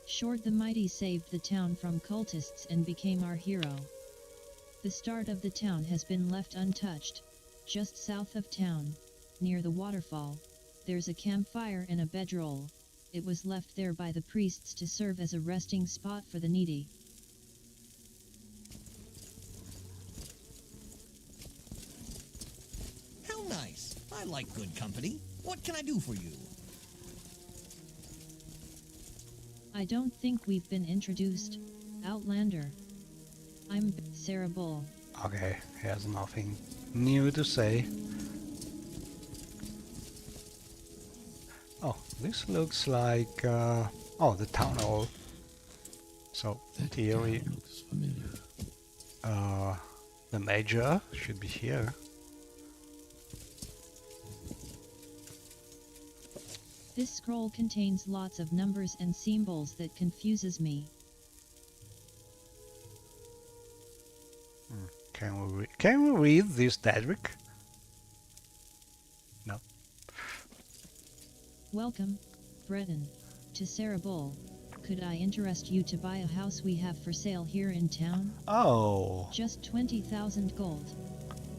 [SPEAKER 1] Short the Mighty saved the town from cultists and became our hero. The start of the town has been left untouched. Just south of town, near the waterfall, there's a campfire and a bedroll. it was left there by the priests to serve as a resting spot for the needy.
[SPEAKER 7] How nice. I like good company. What can I do for you?
[SPEAKER 1] I don't think we've been introduced, Outlander. I'm Sarah Bull.
[SPEAKER 2] Okay, he has nothing new to say. Oh, this looks like oh, the town hall. So in theory,
[SPEAKER 4] Looks familiar.
[SPEAKER 2] the major should be here.
[SPEAKER 1] This scroll contains lots of numbers and symbols that confuses me.
[SPEAKER 2] Can we read this, Dedrick? No.
[SPEAKER 1] Welcome, Breton, to Sarah Bull. Could I interest you to buy a house we have for sale here in town?
[SPEAKER 2] Oh.
[SPEAKER 1] Just 20,000 gold.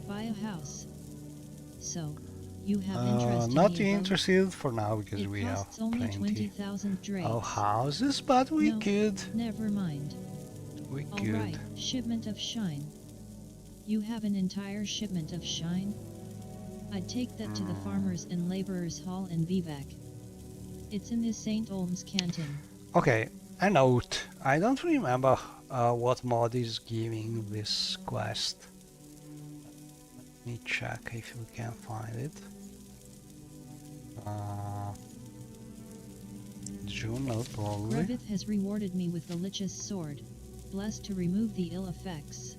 [SPEAKER 1] Buy a house. So, you have interest in
[SPEAKER 2] Not
[SPEAKER 1] the abode?
[SPEAKER 2] interested for now because
[SPEAKER 1] It
[SPEAKER 2] we have
[SPEAKER 1] costs only
[SPEAKER 2] plenty
[SPEAKER 1] 20,000 drakes.
[SPEAKER 2] of houses, but we
[SPEAKER 1] No,
[SPEAKER 2] could.
[SPEAKER 1] Never mind.
[SPEAKER 2] We
[SPEAKER 1] All
[SPEAKER 2] could.
[SPEAKER 1] right, shipment of shine. You have an entire shipment of shine? I'd take that to the farmers and laborers hall in Vivek. It's in the St. Olm's canton.
[SPEAKER 2] Okay, a note. I don't remember what mod is giving this quest. Let me check if we can find it. Journal, probably.
[SPEAKER 1] Grevith has rewarded me with the Lich's sword. Blessed to remove the ill effects.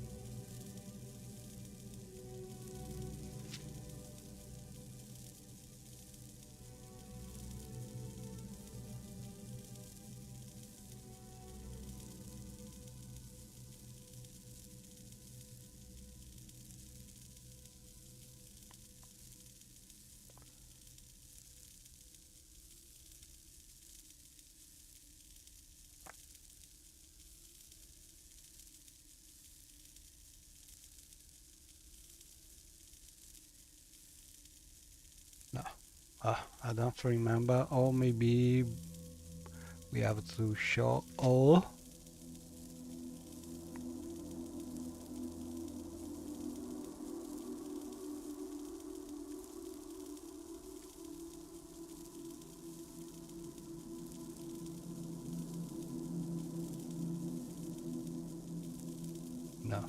[SPEAKER 2] No, I don't remember. Or maybe we have to show all. No.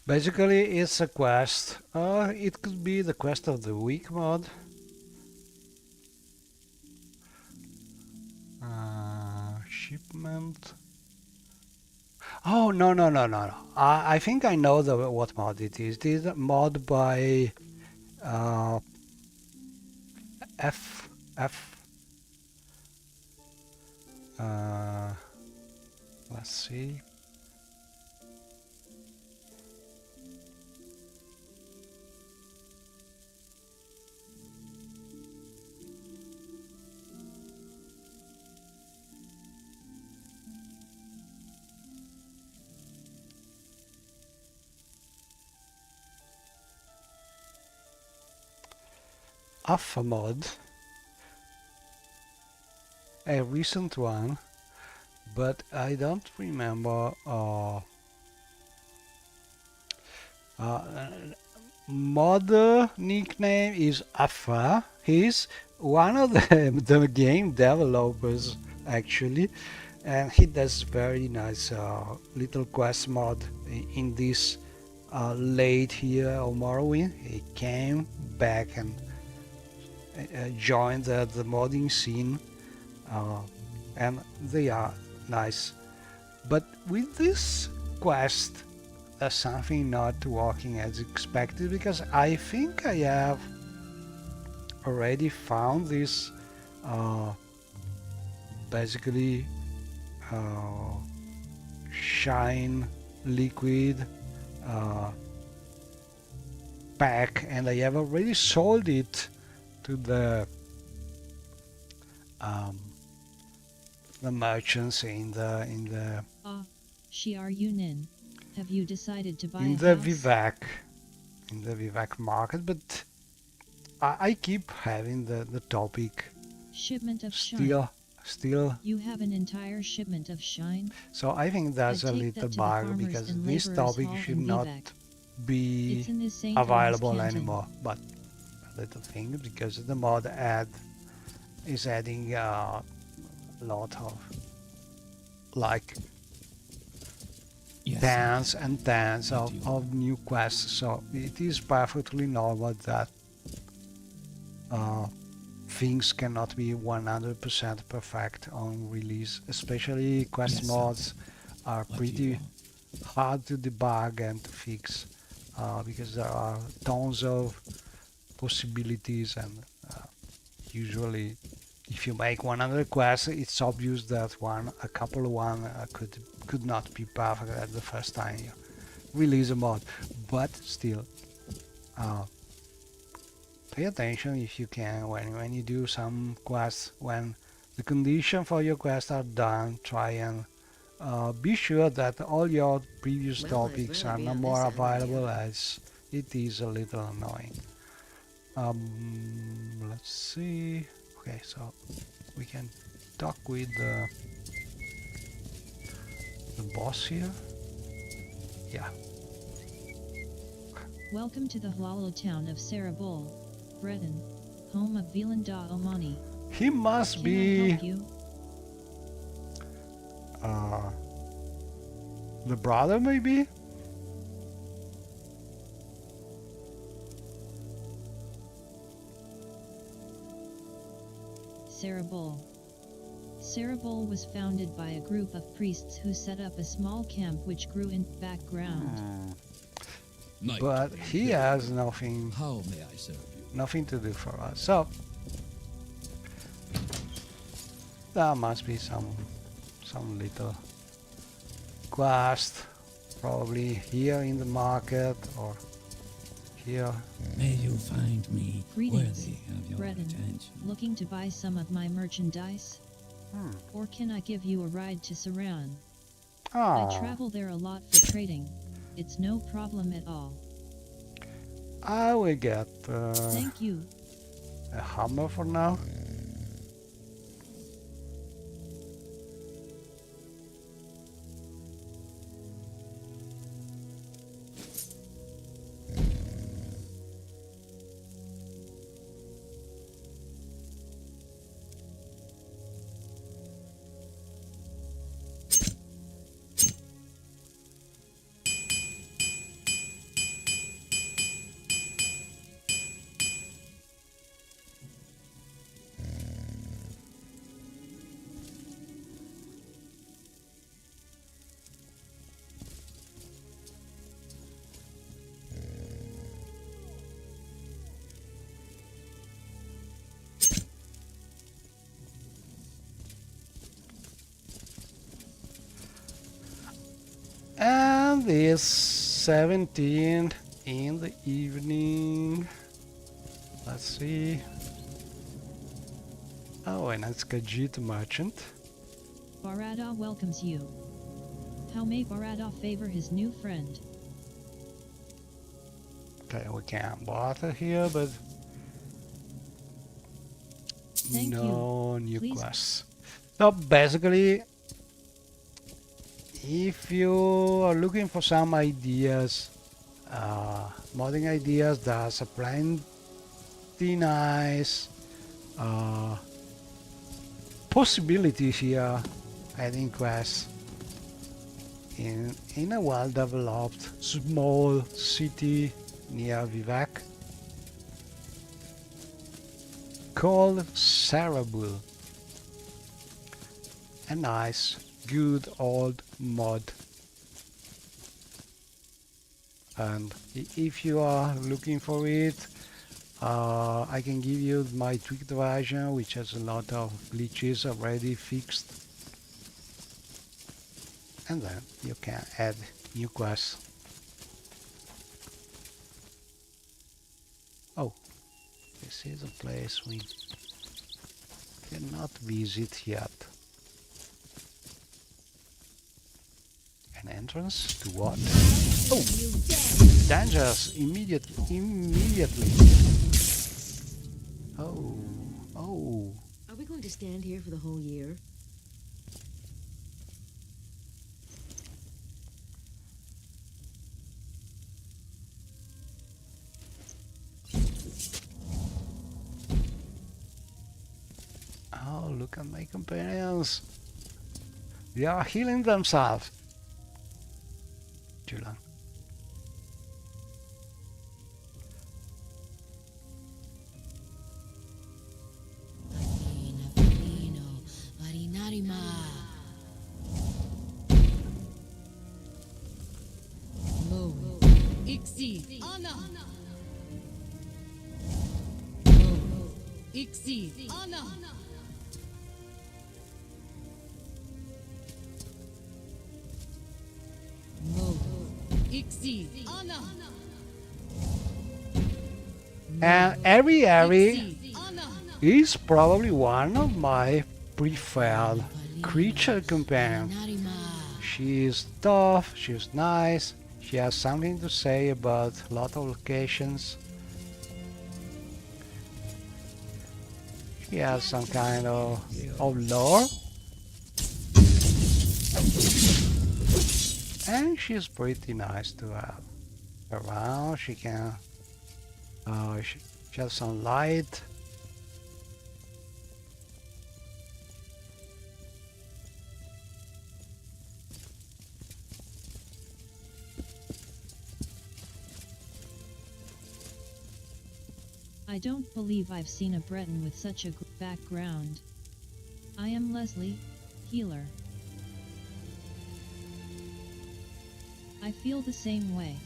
[SPEAKER 2] Basically, it's a quest. It could be the quest of the week mod. Shipment. Oh, no, no, no, no, no. I think I know what mod it is. It is a mod by F. Let's see. Alpha mod, a recent one, but I don't remember mod nickname is Alpha. He's one of the game developers actually, and he does very nice little quest mod in this late here of Morrowind. He came back and joined the modding scene, and they are nice. But with this quest, there's something not working as expected, because I think I have already found this basically shine liquid pack, and I have already sold it to the merchants in the
[SPEAKER 1] Ah, Shiar Yunin. Have you decided to buy
[SPEAKER 2] in
[SPEAKER 1] a
[SPEAKER 2] the
[SPEAKER 1] house?
[SPEAKER 2] Vivek market, but I keep having the topic
[SPEAKER 1] Shipment of shine.
[SPEAKER 2] still.
[SPEAKER 1] You have an entire shipment of shine?
[SPEAKER 2] So I think that's
[SPEAKER 1] But
[SPEAKER 2] a
[SPEAKER 1] take
[SPEAKER 2] little
[SPEAKER 1] that to the
[SPEAKER 2] bug
[SPEAKER 1] farmers
[SPEAKER 2] because
[SPEAKER 1] and
[SPEAKER 2] this
[SPEAKER 1] laborers
[SPEAKER 2] topic
[SPEAKER 1] hall
[SPEAKER 2] should
[SPEAKER 1] in
[SPEAKER 2] not
[SPEAKER 1] Vivek.
[SPEAKER 2] be
[SPEAKER 1] It's in the St. Thomas
[SPEAKER 2] available
[SPEAKER 1] canton.
[SPEAKER 2] anymore. But a little thing because the mod is adding a lot of like
[SPEAKER 4] Yes,
[SPEAKER 2] tens and tens
[SPEAKER 4] What do you
[SPEAKER 2] of new quests. So it is perfectly normal that uh, things cannot be 100% perfect on release, especially quest
[SPEAKER 4] Yes, sir.
[SPEAKER 2] mods are
[SPEAKER 4] What do you
[SPEAKER 2] pretty
[SPEAKER 4] want?
[SPEAKER 2] hard to debug and to fix because there are tons of possibilities and usually if you make 100 quests it's obvious that a couple of one could not be perfect at the first time you release a mod, but still pay attention if you can when you do some quests. When the condition for your quests are done, try and be sure that all your previous
[SPEAKER 5] Well, I'd
[SPEAKER 2] topics
[SPEAKER 5] rather
[SPEAKER 2] are
[SPEAKER 5] be
[SPEAKER 2] no
[SPEAKER 5] on
[SPEAKER 2] more
[SPEAKER 5] this end than the
[SPEAKER 2] available
[SPEAKER 5] other.
[SPEAKER 2] as it is a little annoying. Let's see. Okay, so we can talk with the boss here. Yeah.
[SPEAKER 1] Welcome to the Halalo town of Sarabol, Breton, home of Vilan da Omani.
[SPEAKER 2] He must
[SPEAKER 1] Can I
[SPEAKER 2] be
[SPEAKER 1] help you?
[SPEAKER 2] the brother, maybe?
[SPEAKER 1] Sarabol. Sarabol was founded by a group of priests who set up a small camp which grew in background.
[SPEAKER 6] Night
[SPEAKER 2] But
[SPEAKER 6] Queen
[SPEAKER 2] he
[SPEAKER 6] here.
[SPEAKER 2] has nothing
[SPEAKER 6] How may I serve you?
[SPEAKER 2] nothing to do for us. So there must be some little quest probably here in the market or here.
[SPEAKER 4] May you find me
[SPEAKER 1] Greetings,
[SPEAKER 4] worthy of your
[SPEAKER 1] Breton.
[SPEAKER 4] attention.
[SPEAKER 1] Looking to buy some of my merchandise? Or can I give you a ride to Saran? I
[SPEAKER 2] Oh,
[SPEAKER 1] travel there a lot for trading. It's no problem at all.
[SPEAKER 2] I will get
[SPEAKER 1] Thank you.
[SPEAKER 2] a hammer for now. And it's 17 in the evening. Let's see. Oh, and it's Khajiit merchant.
[SPEAKER 1] Barada welcomes you. How may Barada favor his new friend?
[SPEAKER 2] Okay, we can barter here, but
[SPEAKER 1] Thank
[SPEAKER 2] no
[SPEAKER 1] you.
[SPEAKER 2] new
[SPEAKER 1] Please.
[SPEAKER 2] quests. So basically, if you are looking for some ideas, modding ideas, there's a plenty nice possibility here adding quests in a well-developed small city near Vivek called Sarabul. A nice, good old mod. And if you are looking for it, I can give you my tweaked version, which has a lot of glitches already fixed. And then you can add new quests. Oh, this is a place we cannot visit yet. And entrance to what? Oh,
[SPEAKER 3] You dead.
[SPEAKER 2] dangerous! Immediately. Oh, oh.
[SPEAKER 5] Are we going to stand here for the whole year?
[SPEAKER 2] Oh, look at my companions. They are healing themselves. Too long.
[SPEAKER 3] Ixi. Anna. Ixi. Anna. Ixi. Anna.
[SPEAKER 2] And every area
[SPEAKER 3] Ixi. Anna.
[SPEAKER 2] is probably one of my preferred creature companions. She is tough, she's nice, she has something to say about a lot of locations. She has some kind of lore. And she's pretty nice to have around. She can she has some light.
[SPEAKER 1] I don't believe I've seen a Breton with such a background. I am Leslie, healer. I feel the same way.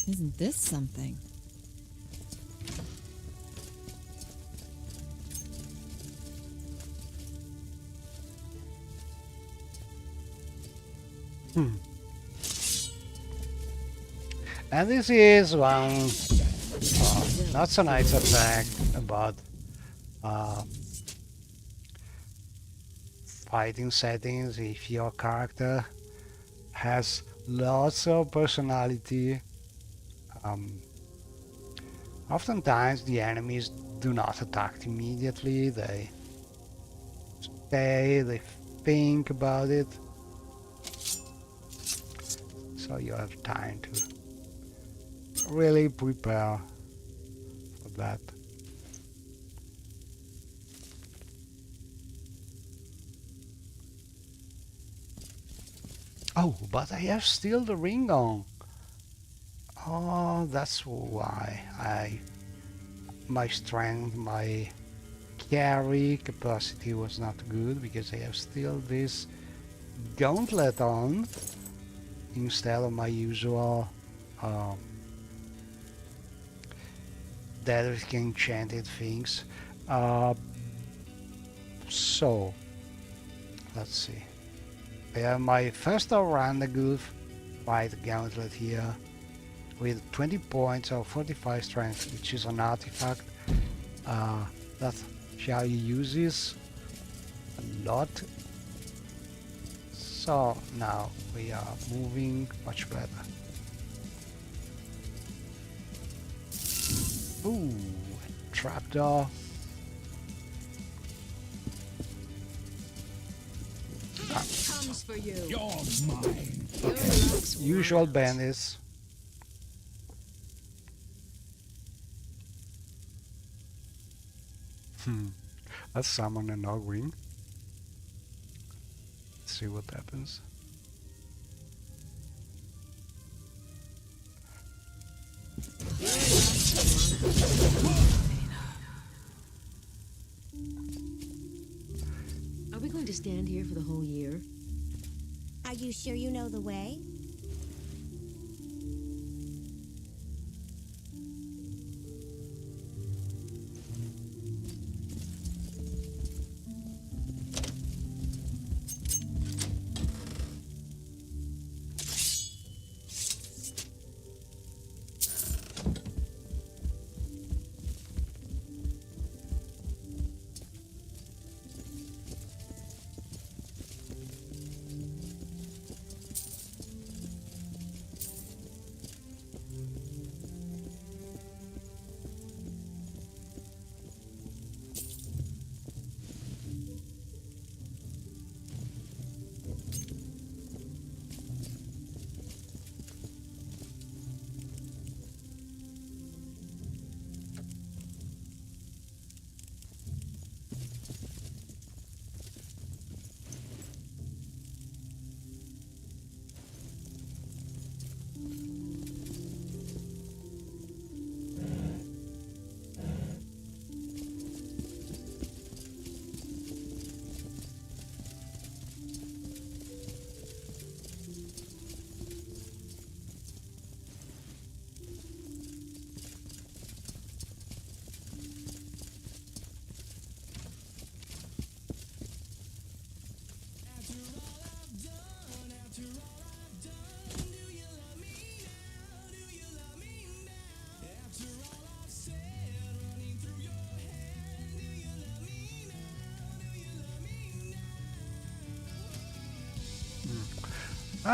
[SPEAKER 3] Isn't this something?
[SPEAKER 2] And this is one not so nice effect about fighting settings. If your character has lots of personality, oftentimes the enemies do not attack immediately. They stay, they think about it, so you have time to really prepare for that. Oh, but I have still the ring on. Oh, that's why my strength, my carry capacity was not good, because I have still this gauntlet on instead of my usual Daedric enchanted things. So let's see. I have my first Orandagood fight gauntlet here with 20 points of 45 strength, which is an artifact that Xiao uses a lot. So now we are moving much better. Ooh, trapdoor.
[SPEAKER 3] Comes for you.
[SPEAKER 6] You're mine.
[SPEAKER 3] Your luck's
[SPEAKER 2] Usual
[SPEAKER 3] run out.
[SPEAKER 2] bandits. Let's summon an Ogwing. See what happens.
[SPEAKER 5] Are we going to stand here for the whole year?
[SPEAKER 8] Are you sure you know the way?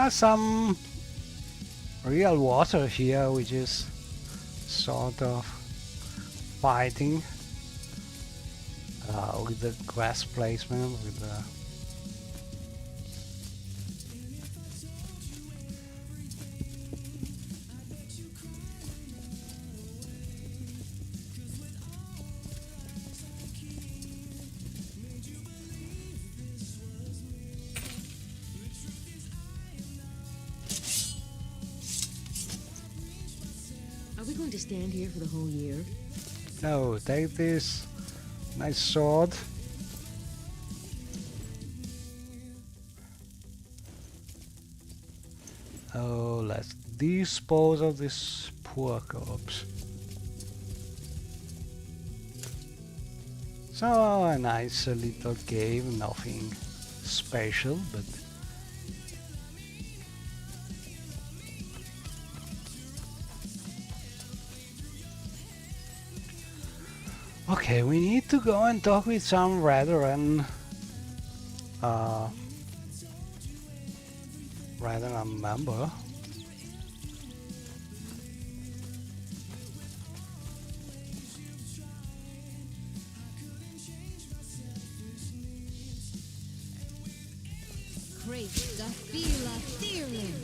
[SPEAKER 2] Some real water here, which is sort of fighting with the grass placement, with the
[SPEAKER 5] Are we going to stand here for the whole year?
[SPEAKER 2] no, take this nice sword. Oh, let's dispose of this poor corpse. So, a nice little cave, nothing special, but okay, we need to go and talk with some Radoran member.
[SPEAKER 3] Great Gafila Thirling.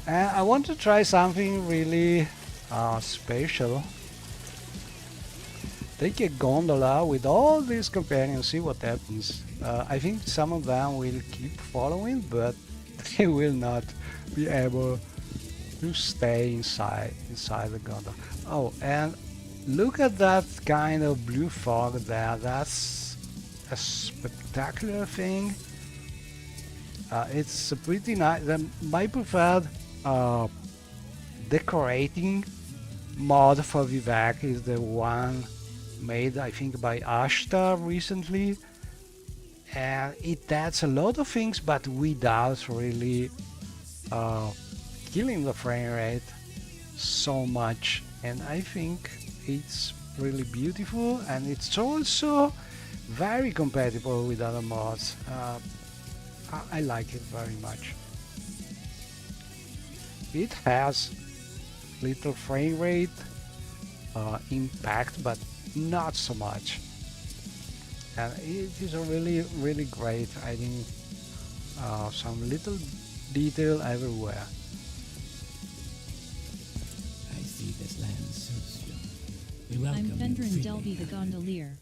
[SPEAKER 2] And I want to try something really special. Take a gondola with all these companions, see what happens. I think some of them will keep following, but they will not be able to stay inside the gondola. Oh, and look at that kind of blue fog there. That's a spectacular thing. It's pretty nice. My preferred decorating mod for Vivek is the one made, I think, by Ashtar recently, and it adds a lot of things, but without really killing the frame rate so much. And I think it's really beautiful, and it's also very compatible with other mods. I like it very much. It has little frame rate impact, but not so much. And it is a really great, adding some little detail everywhere.
[SPEAKER 4] I see this land suits you. We welcome
[SPEAKER 1] I'm
[SPEAKER 4] you
[SPEAKER 1] Fendrin
[SPEAKER 4] freely.
[SPEAKER 1] Delby the Gondolier.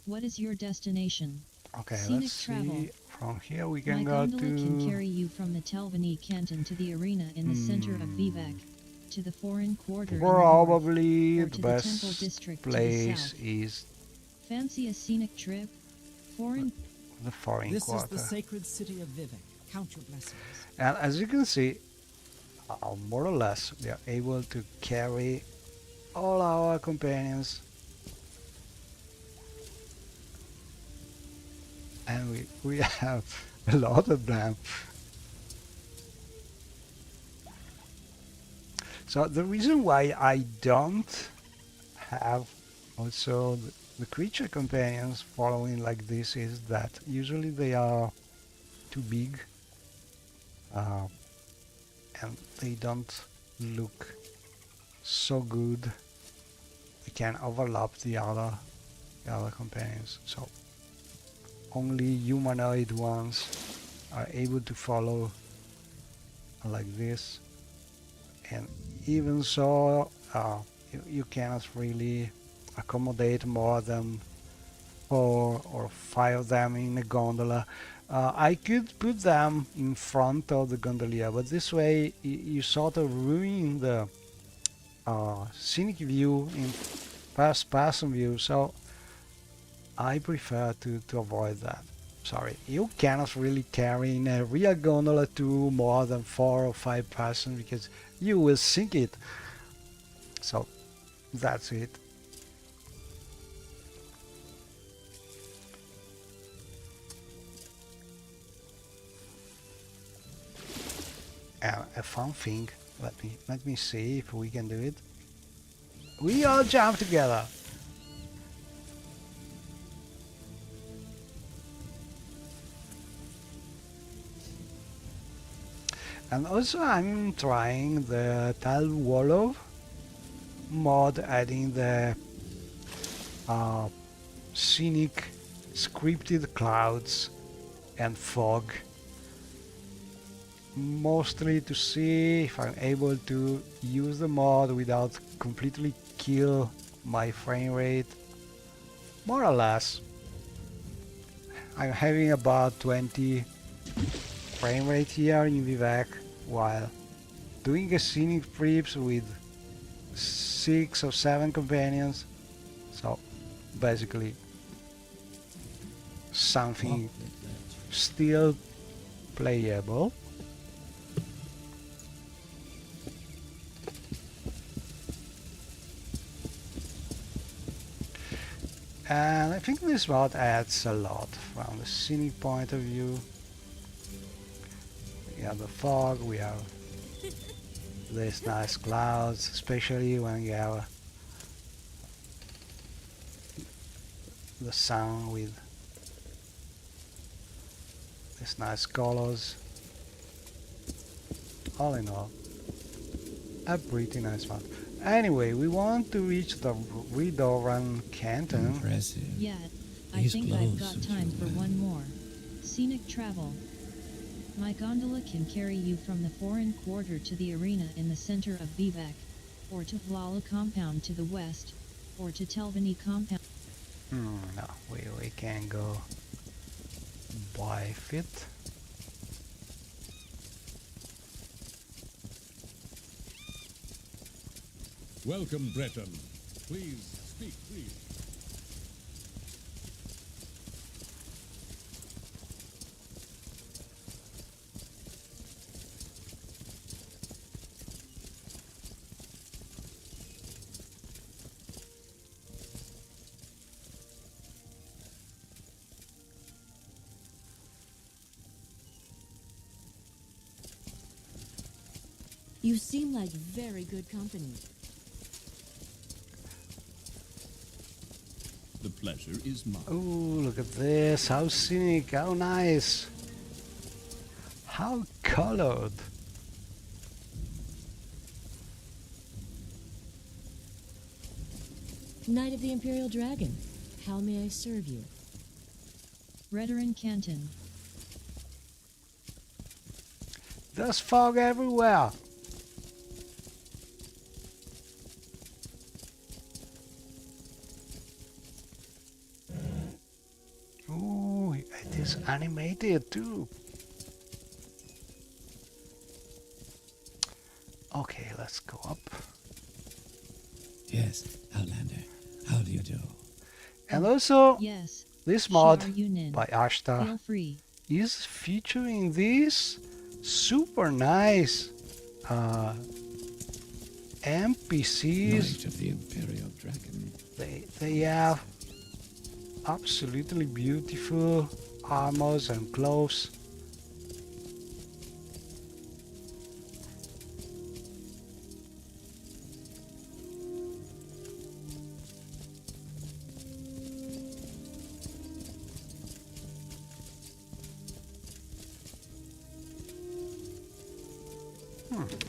[SPEAKER 1] What is your destination?
[SPEAKER 2] Okay,
[SPEAKER 1] Scenic
[SPEAKER 2] let's
[SPEAKER 1] travel.
[SPEAKER 2] see From here we
[SPEAKER 1] My
[SPEAKER 2] can go
[SPEAKER 1] gondola can
[SPEAKER 2] to...
[SPEAKER 1] carry you from the Telvanni canton to the arena in the center of Vivek, to the foreign quarter in the north,
[SPEAKER 2] Probably
[SPEAKER 1] or
[SPEAKER 2] the
[SPEAKER 1] to the temple
[SPEAKER 2] best
[SPEAKER 1] district to the
[SPEAKER 2] place
[SPEAKER 1] south.
[SPEAKER 2] is
[SPEAKER 1] Fancy a scenic trip? Foreign
[SPEAKER 2] the foreign
[SPEAKER 8] This is
[SPEAKER 2] quarter.
[SPEAKER 8] the sacred city of Vivek. Count your blessings.
[SPEAKER 2] And as you can see, more or less, we are able to carry all our companions, and we have a lot of them. So the reason why I don't have also the creature companions following like this is that usually they are too big, and they don't look so good. They can overlap the other companions. So only humanoid ones are able to follow like this, and even so, you cannot really accommodate more than 4 or 5 of them in a gondola. I could put them in front of the gondolier, but this way you sort of ruin the scenic view in first-person view, so I prefer to avoid that. Sorry, you cannot really carry in a real gondola to more than 4 or 5 persons because you will sink it. So that's it. A fun thing. Let me see if we can do it. We all jump together. And also I'm trying the Tal Wolof mod, adding the scenic scripted clouds and fog, mostly to see if I'm able to use the mod without completely kill my frame rate. More or less I'm having about 20 frame rate here in Vivek while doing a scenic trips with 6 or 7 companions, so basically something still playable. And I think this mod adds a lot from the scenic point of view. We have the fog, we have these nice clouds, especially when you have the sun with these nice colors. All in all, a pretty nice mod. Anyway, we want to reach the Ridoran Canton.
[SPEAKER 4] Impressive.
[SPEAKER 1] Yet, I
[SPEAKER 4] These
[SPEAKER 1] think I've
[SPEAKER 4] clothes
[SPEAKER 1] got
[SPEAKER 4] suit
[SPEAKER 1] time
[SPEAKER 4] you
[SPEAKER 1] for
[SPEAKER 4] well.
[SPEAKER 1] one more. Scenic travel. My gondola can carry you from the foreign quarter to the arena in the center of Vivek, or to Vlala compound to the west, or to Telvanni compound.
[SPEAKER 2] No, we can go by foot.
[SPEAKER 6] Welcome, Breton. Please speak, please.
[SPEAKER 5] You seem like very good company.
[SPEAKER 6] The pleasure is mine.
[SPEAKER 2] Oh, look at this! How scenic! How nice! How colored!
[SPEAKER 5] Knight of the Imperial Dragon, how may I serve you?
[SPEAKER 1] Redoran Canton.
[SPEAKER 2] There's fog everywhere! Ooh, it is animated too. Okay, let's go up.
[SPEAKER 4] Yes, Outlander. How do you do?
[SPEAKER 2] And also,
[SPEAKER 1] Yes.
[SPEAKER 2] this mod
[SPEAKER 1] Shiar
[SPEAKER 2] by Ashta
[SPEAKER 1] Feel free.
[SPEAKER 2] is featuring these super nice NPCs.
[SPEAKER 4] Knight of the Imperial Dragon.
[SPEAKER 2] They have absolutely beautiful armors and clothes.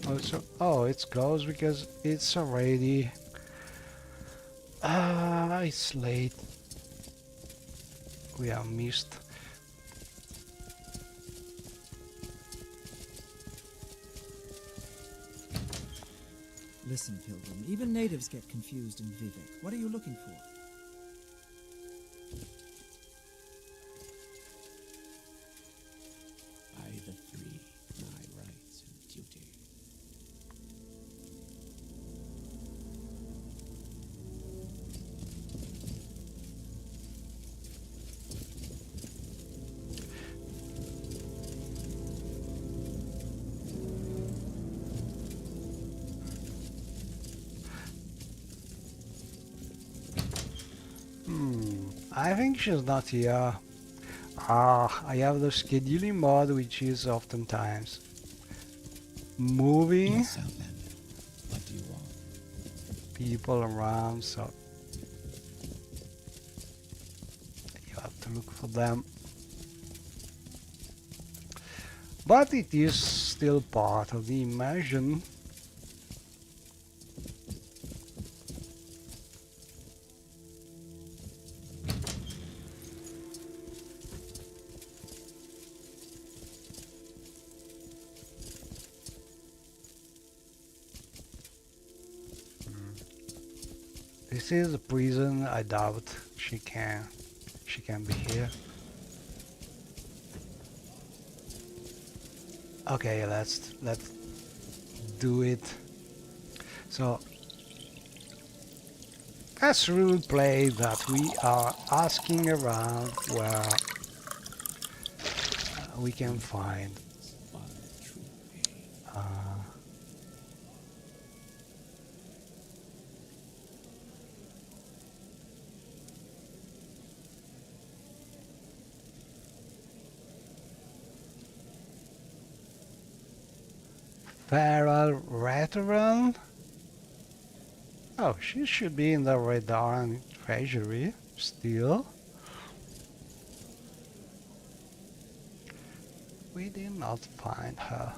[SPEAKER 2] Also, oh, it's closed because it's already it's late. We are missed.
[SPEAKER 8] Listen, Pilgrim, even natives get confused in Vivek. What are you looking for?
[SPEAKER 4] By the three, my rights and duty.
[SPEAKER 2] I think she's not here. I have the scheduling mod, which is oftentimes moving
[SPEAKER 4] Yes, Outlander. What do you want?
[SPEAKER 2] people around, so you have to look for them. But it is still part of the immersion. This is a prison. I doubt she can be here. Okay, let's do it. So let's role play that we are asking around where we can find
[SPEAKER 4] One true aim.
[SPEAKER 2] feral veteran. Oh, she should be in the Redaran treasury still. We did not find her.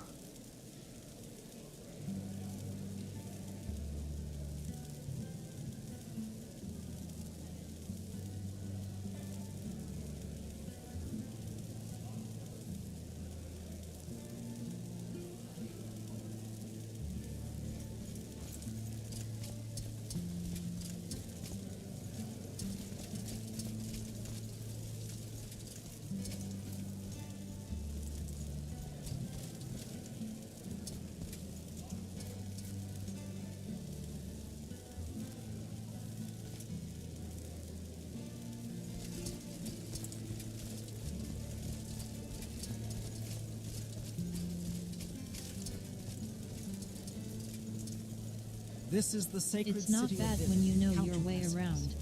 [SPEAKER 8] This is the sacred
[SPEAKER 1] It's not
[SPEAKER 8] city of
[SPEAKER 1] bad
[SPEAKER 8] Vivek.
[SPEAKER 1] when you know
[SPEAKER 8] Count
[SPEAKER 1] your
[SPEAKER 8] your
[SPEAKER 1] way
[SPEAKER 8] blessings.
[SPEAKER 1] around.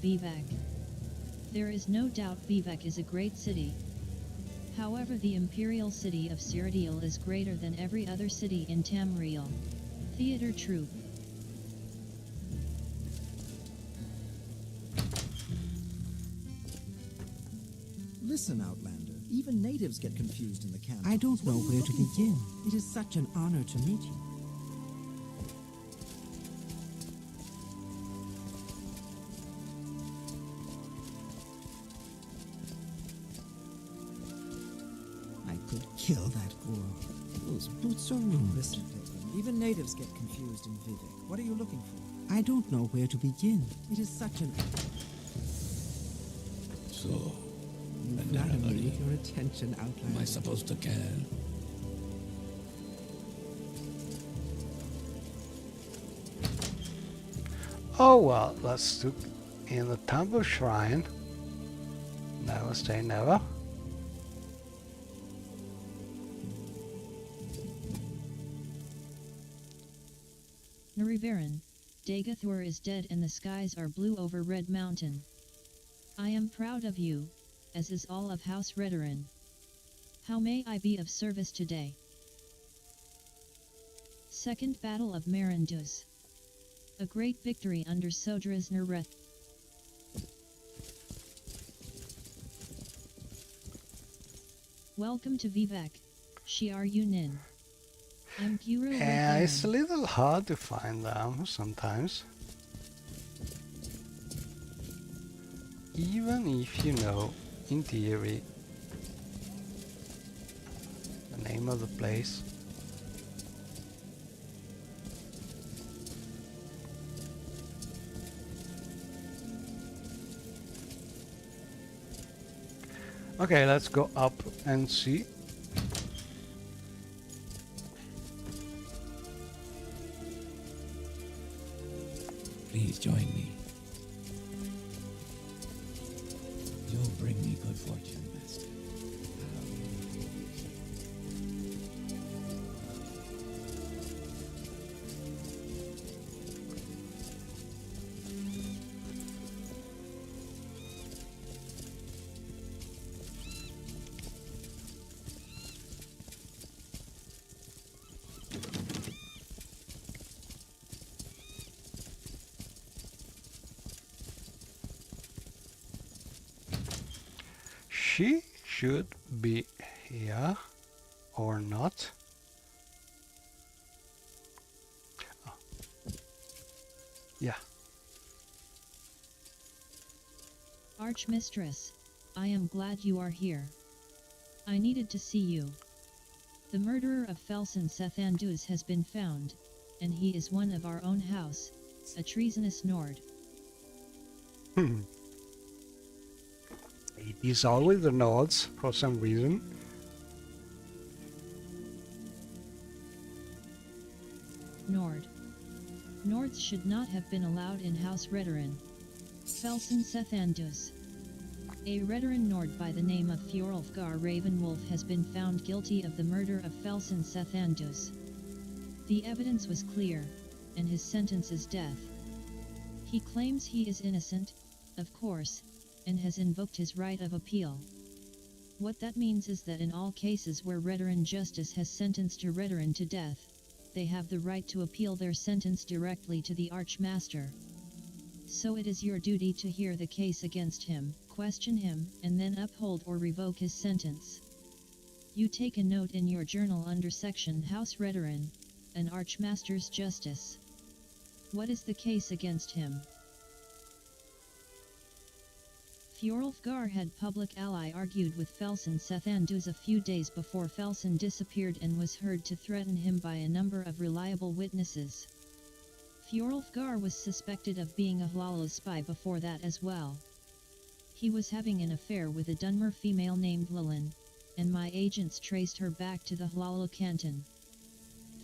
[SPEAKER 1] Vivek. There is no doubt Vivek is a great city. However, the imperial city of Cyrodiil is greater than every other city in Tamriel. Theater troupe.
[SPEAKER 8] Listen, Outlander, even natives get confused in the camp.
[SPEAKER 9] I don't know where to begin. It is such an honor to meet you. I could kill that girl. Those boots are ruined.
[SPEAKER 8] Listen, Pilgrim, even natives get confused in Vivek. What are you looking for?
[SPEAKER 9] I don't know where to begin. It is such an...
[SPEAKER 4] So,
[SPEAKER 9] You
[SPEAKER 4] an
[SPEAKER 9] flatter
[SPEAKER 4] enemy.
[SPEAKER 9] me. your attention, Outlander.
[SPEAKER 4] Am I supposed to care?
[SPEAKER 2] Oh well, let's look in the temple shrine. Never say never.
[SPEAKER 1] Narivaran, Dagathor is dead and the skies are blue over Red Mountain. I am proud of you, as is all of House Redoran. How may I be of service today? Second Battle of Marindus. A great victory under Sodras Nereth. Welcome to Vivek, Shiar Yunin. I'm Guru
[SPEAKER 2] Yeah, it's a
[SPEAKER 1] Wakaran.
[SPEAKER 2] little hard to find them sometimes. Even if you know, in theory, the name of the place. Okay, let's go up and see.
[SPEAKER 4] Please join me. You'll bring me good fortune, Master.
[SPEAKER 2] She should be here, or not. Oh. Yeah.
[SPEAKER 1] Archmistress, I am glad you are here. I needed to see you. The murderer of Felson Sethandus has been found, and he is one of our own house, a treasonous Nord.
[SPEAKER 2] It is always the Nords for some reason.
[SPEAKER 1] Nord. Nords should not have been allowed in House Redoran. Felson Sethandus. A Redoran Nord by the name of Fjorulfgar Ravenwolf has been found guilty of the murder of Felson Sethandus. The evidence was clear, and his sentence is death. He claims he is innocent, of course, and has invoked his right of appeal. What that means is that in all cases where Redoran justice has sentenced a Redoran to death, they have the right to appeal their sentence directly to the Archmaster. So it is your duty to hear the case against him, question him, and then uphold or revoke his sentence. You take a note in your journal under section House Redoran, an Archmaster's Justice. What is the case against him? Fjorulfgar had public ally argued with Felson Sethandus a few days before Felson disappeared and was heard to threaten him by a number of reliable witnesses. Fjorulfgar was suspected of being a Hlala spy before that as well. He was having an affair with a Dunmer female named Lilin, and my agents traced her back to the Hlala canton.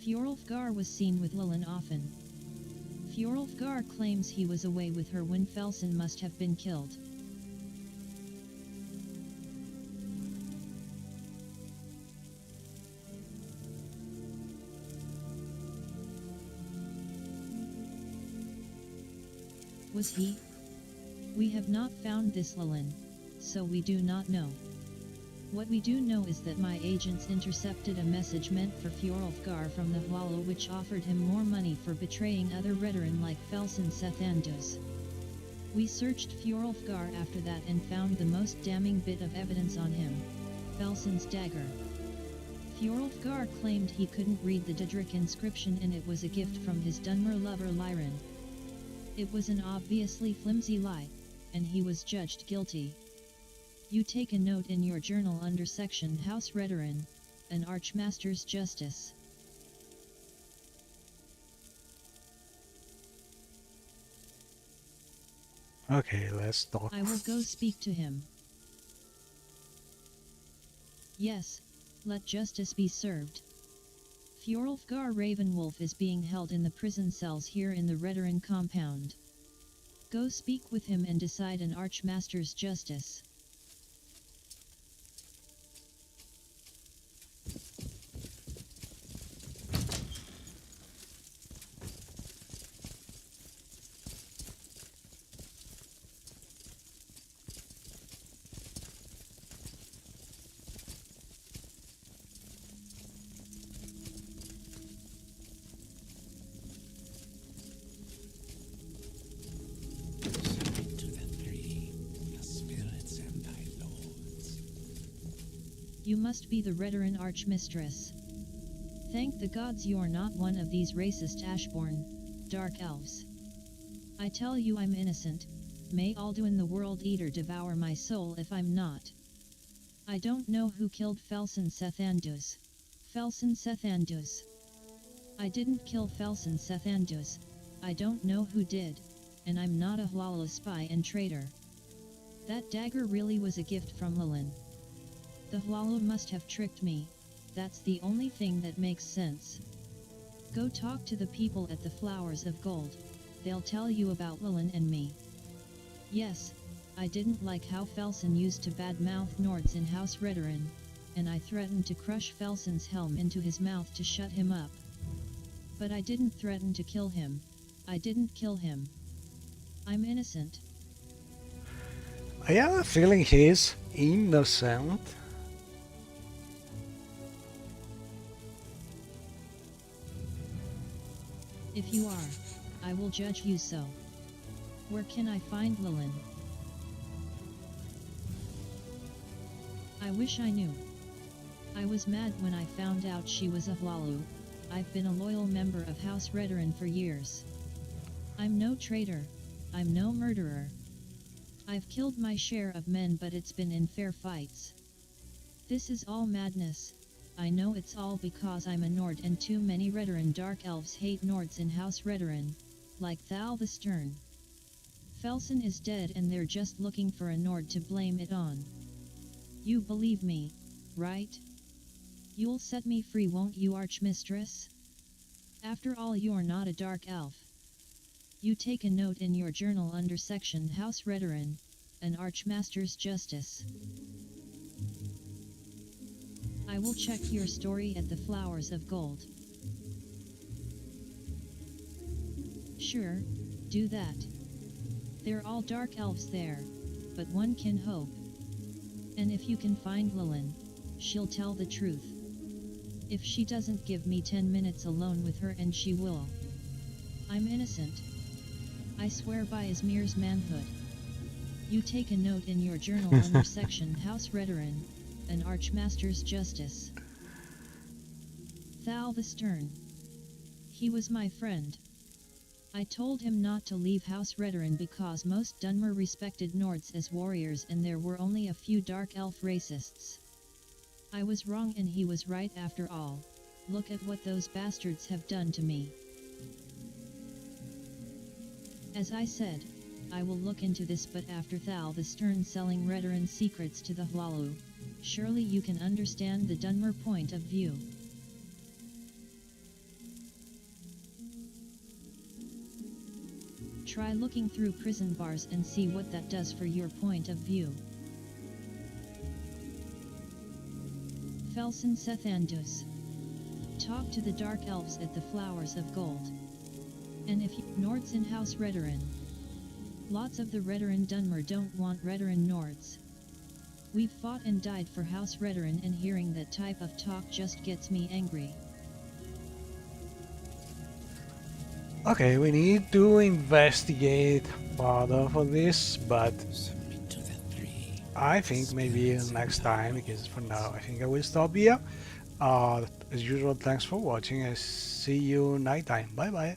[SPEAKER 1] Fjorulfgar was seen with Lilin often. Fjorulfgar claims he was away with her when Felson must have been killed. Was he? We have not found this Lilin, so we do not know. What we do know is that my agents intercepted a message meant for Fjorulfgar from the Hlala which offered him more money for betraying other Redoran like Felson Sethandus. We searched Fjorulfgar after that and found the most damning bit of evidence on him, Felson's dagger. Fjorulfgar claimed he couldn't read the Didrik inscription and it was a gift from his Dunmer lover Lyran. It was an obviously flimsy lie, and he was judged guilty. You take a note in your journal under section House Redoran, an Archmaster's Justice.
[SPEAKER 2] Okay, let's talk.
[SPEAKER 1] I will go speak to him. Yes, let justice be served. Fjorulfgar Ravenwolf is being held in the prison cells here in the Redoran compound. Go speak with him and decide an Archmaster's justice.
[SPEAKER 4] Submit to the three, the spirits and thy lords.
[SPEAKER 1] You must be the Redoran Archmistress. Thank the gods you're not one of these racist Ashborn, dark elves. I tell you I'm innocent, may Alduin the World Eater devour my soul if I'm not. I don't know who killed Felsen Sethandus. Felsen Sethandus. I didn't kill Felsen Sethandus, I don't know who did, and I'm not a Hlala spy and traitor. That dagger really was a gift from Lilin. The Hlala must have tricked me, that's the only thing that makes sense. Go talk to the people at the Flowers of Gold, they'll tell you about Lilin and me. Yes, I didn't like how Felsen used to badmouth Nords in House Redoran, and I threatened to crush Felsen's helm into his mouth to shut him up. But I didn't threaten to kill him, I didn't kill him. I'm innocent.
[SPEAKER 2] I have a feeling he's innocent.
[SPEAKER 1] If you are, I will judge you so. Where can I find Lilin? I wish I knew. I was mad when I found out she was a Hlalu. I've been a loyal member of House Redoran for years. I'm no traitor, I'm no murderer. I've killed my share of men, but it's been in fair fights. This is all madness. I know it's all because I'm a Nord and too many Redoran dark elves hate Nords in House Redoran, like Thal the Stern. Felsen is dead and they're just looking for a Nord to blame it on. You believe me, right? You'll set me free, won't you, Archmistress? After all, you're not a dark elf. You take a note in your journal under section House Redoran, an Archmaster's Justice. I will check your story at the Flowers of Gold. Sure, do that. They're all dark elves there, but one can hope. And if you can find Lilin, she'll tell the truth. If she doesn't, give me 10 minutes alone with her and she will. I'm innocent. I swear by Izmir's manhood. You take a note in your journal under section House Redoran, an Archmaster's Justice. Thal the Stern. He was my friend. I told him not to leave House Redoran because most Dunmer respected Nords as warriors and there were only a few dark elf racists. I was wrong and he was right after all. Look at what those bastards have done to me. As I said, I will look into this, but after Thal the Stern selling Redoran secrets to the Hlalu, surely you can understand the Dunmer point of view. Try looking through prison bars and see what that does for your point of view. Felsen Sethandus. Talk to the Dark Elves at the Flowers of Gold. And if you Nords in House Redoran. Lots of the Redoran Dunmer don't want Redoran Nords. We've fought and died for House Redoran, and hearing that type of talk just gets me angry.
[SPEAKER 2] Okay, we need to investigate further for this, but
[SPEAKER 4] Submit to the three.
[SPEAKER 2] I think maybe next time, because for now I think I will stop here. As usual, thanks for watching. I see you nighttime. Bye bye.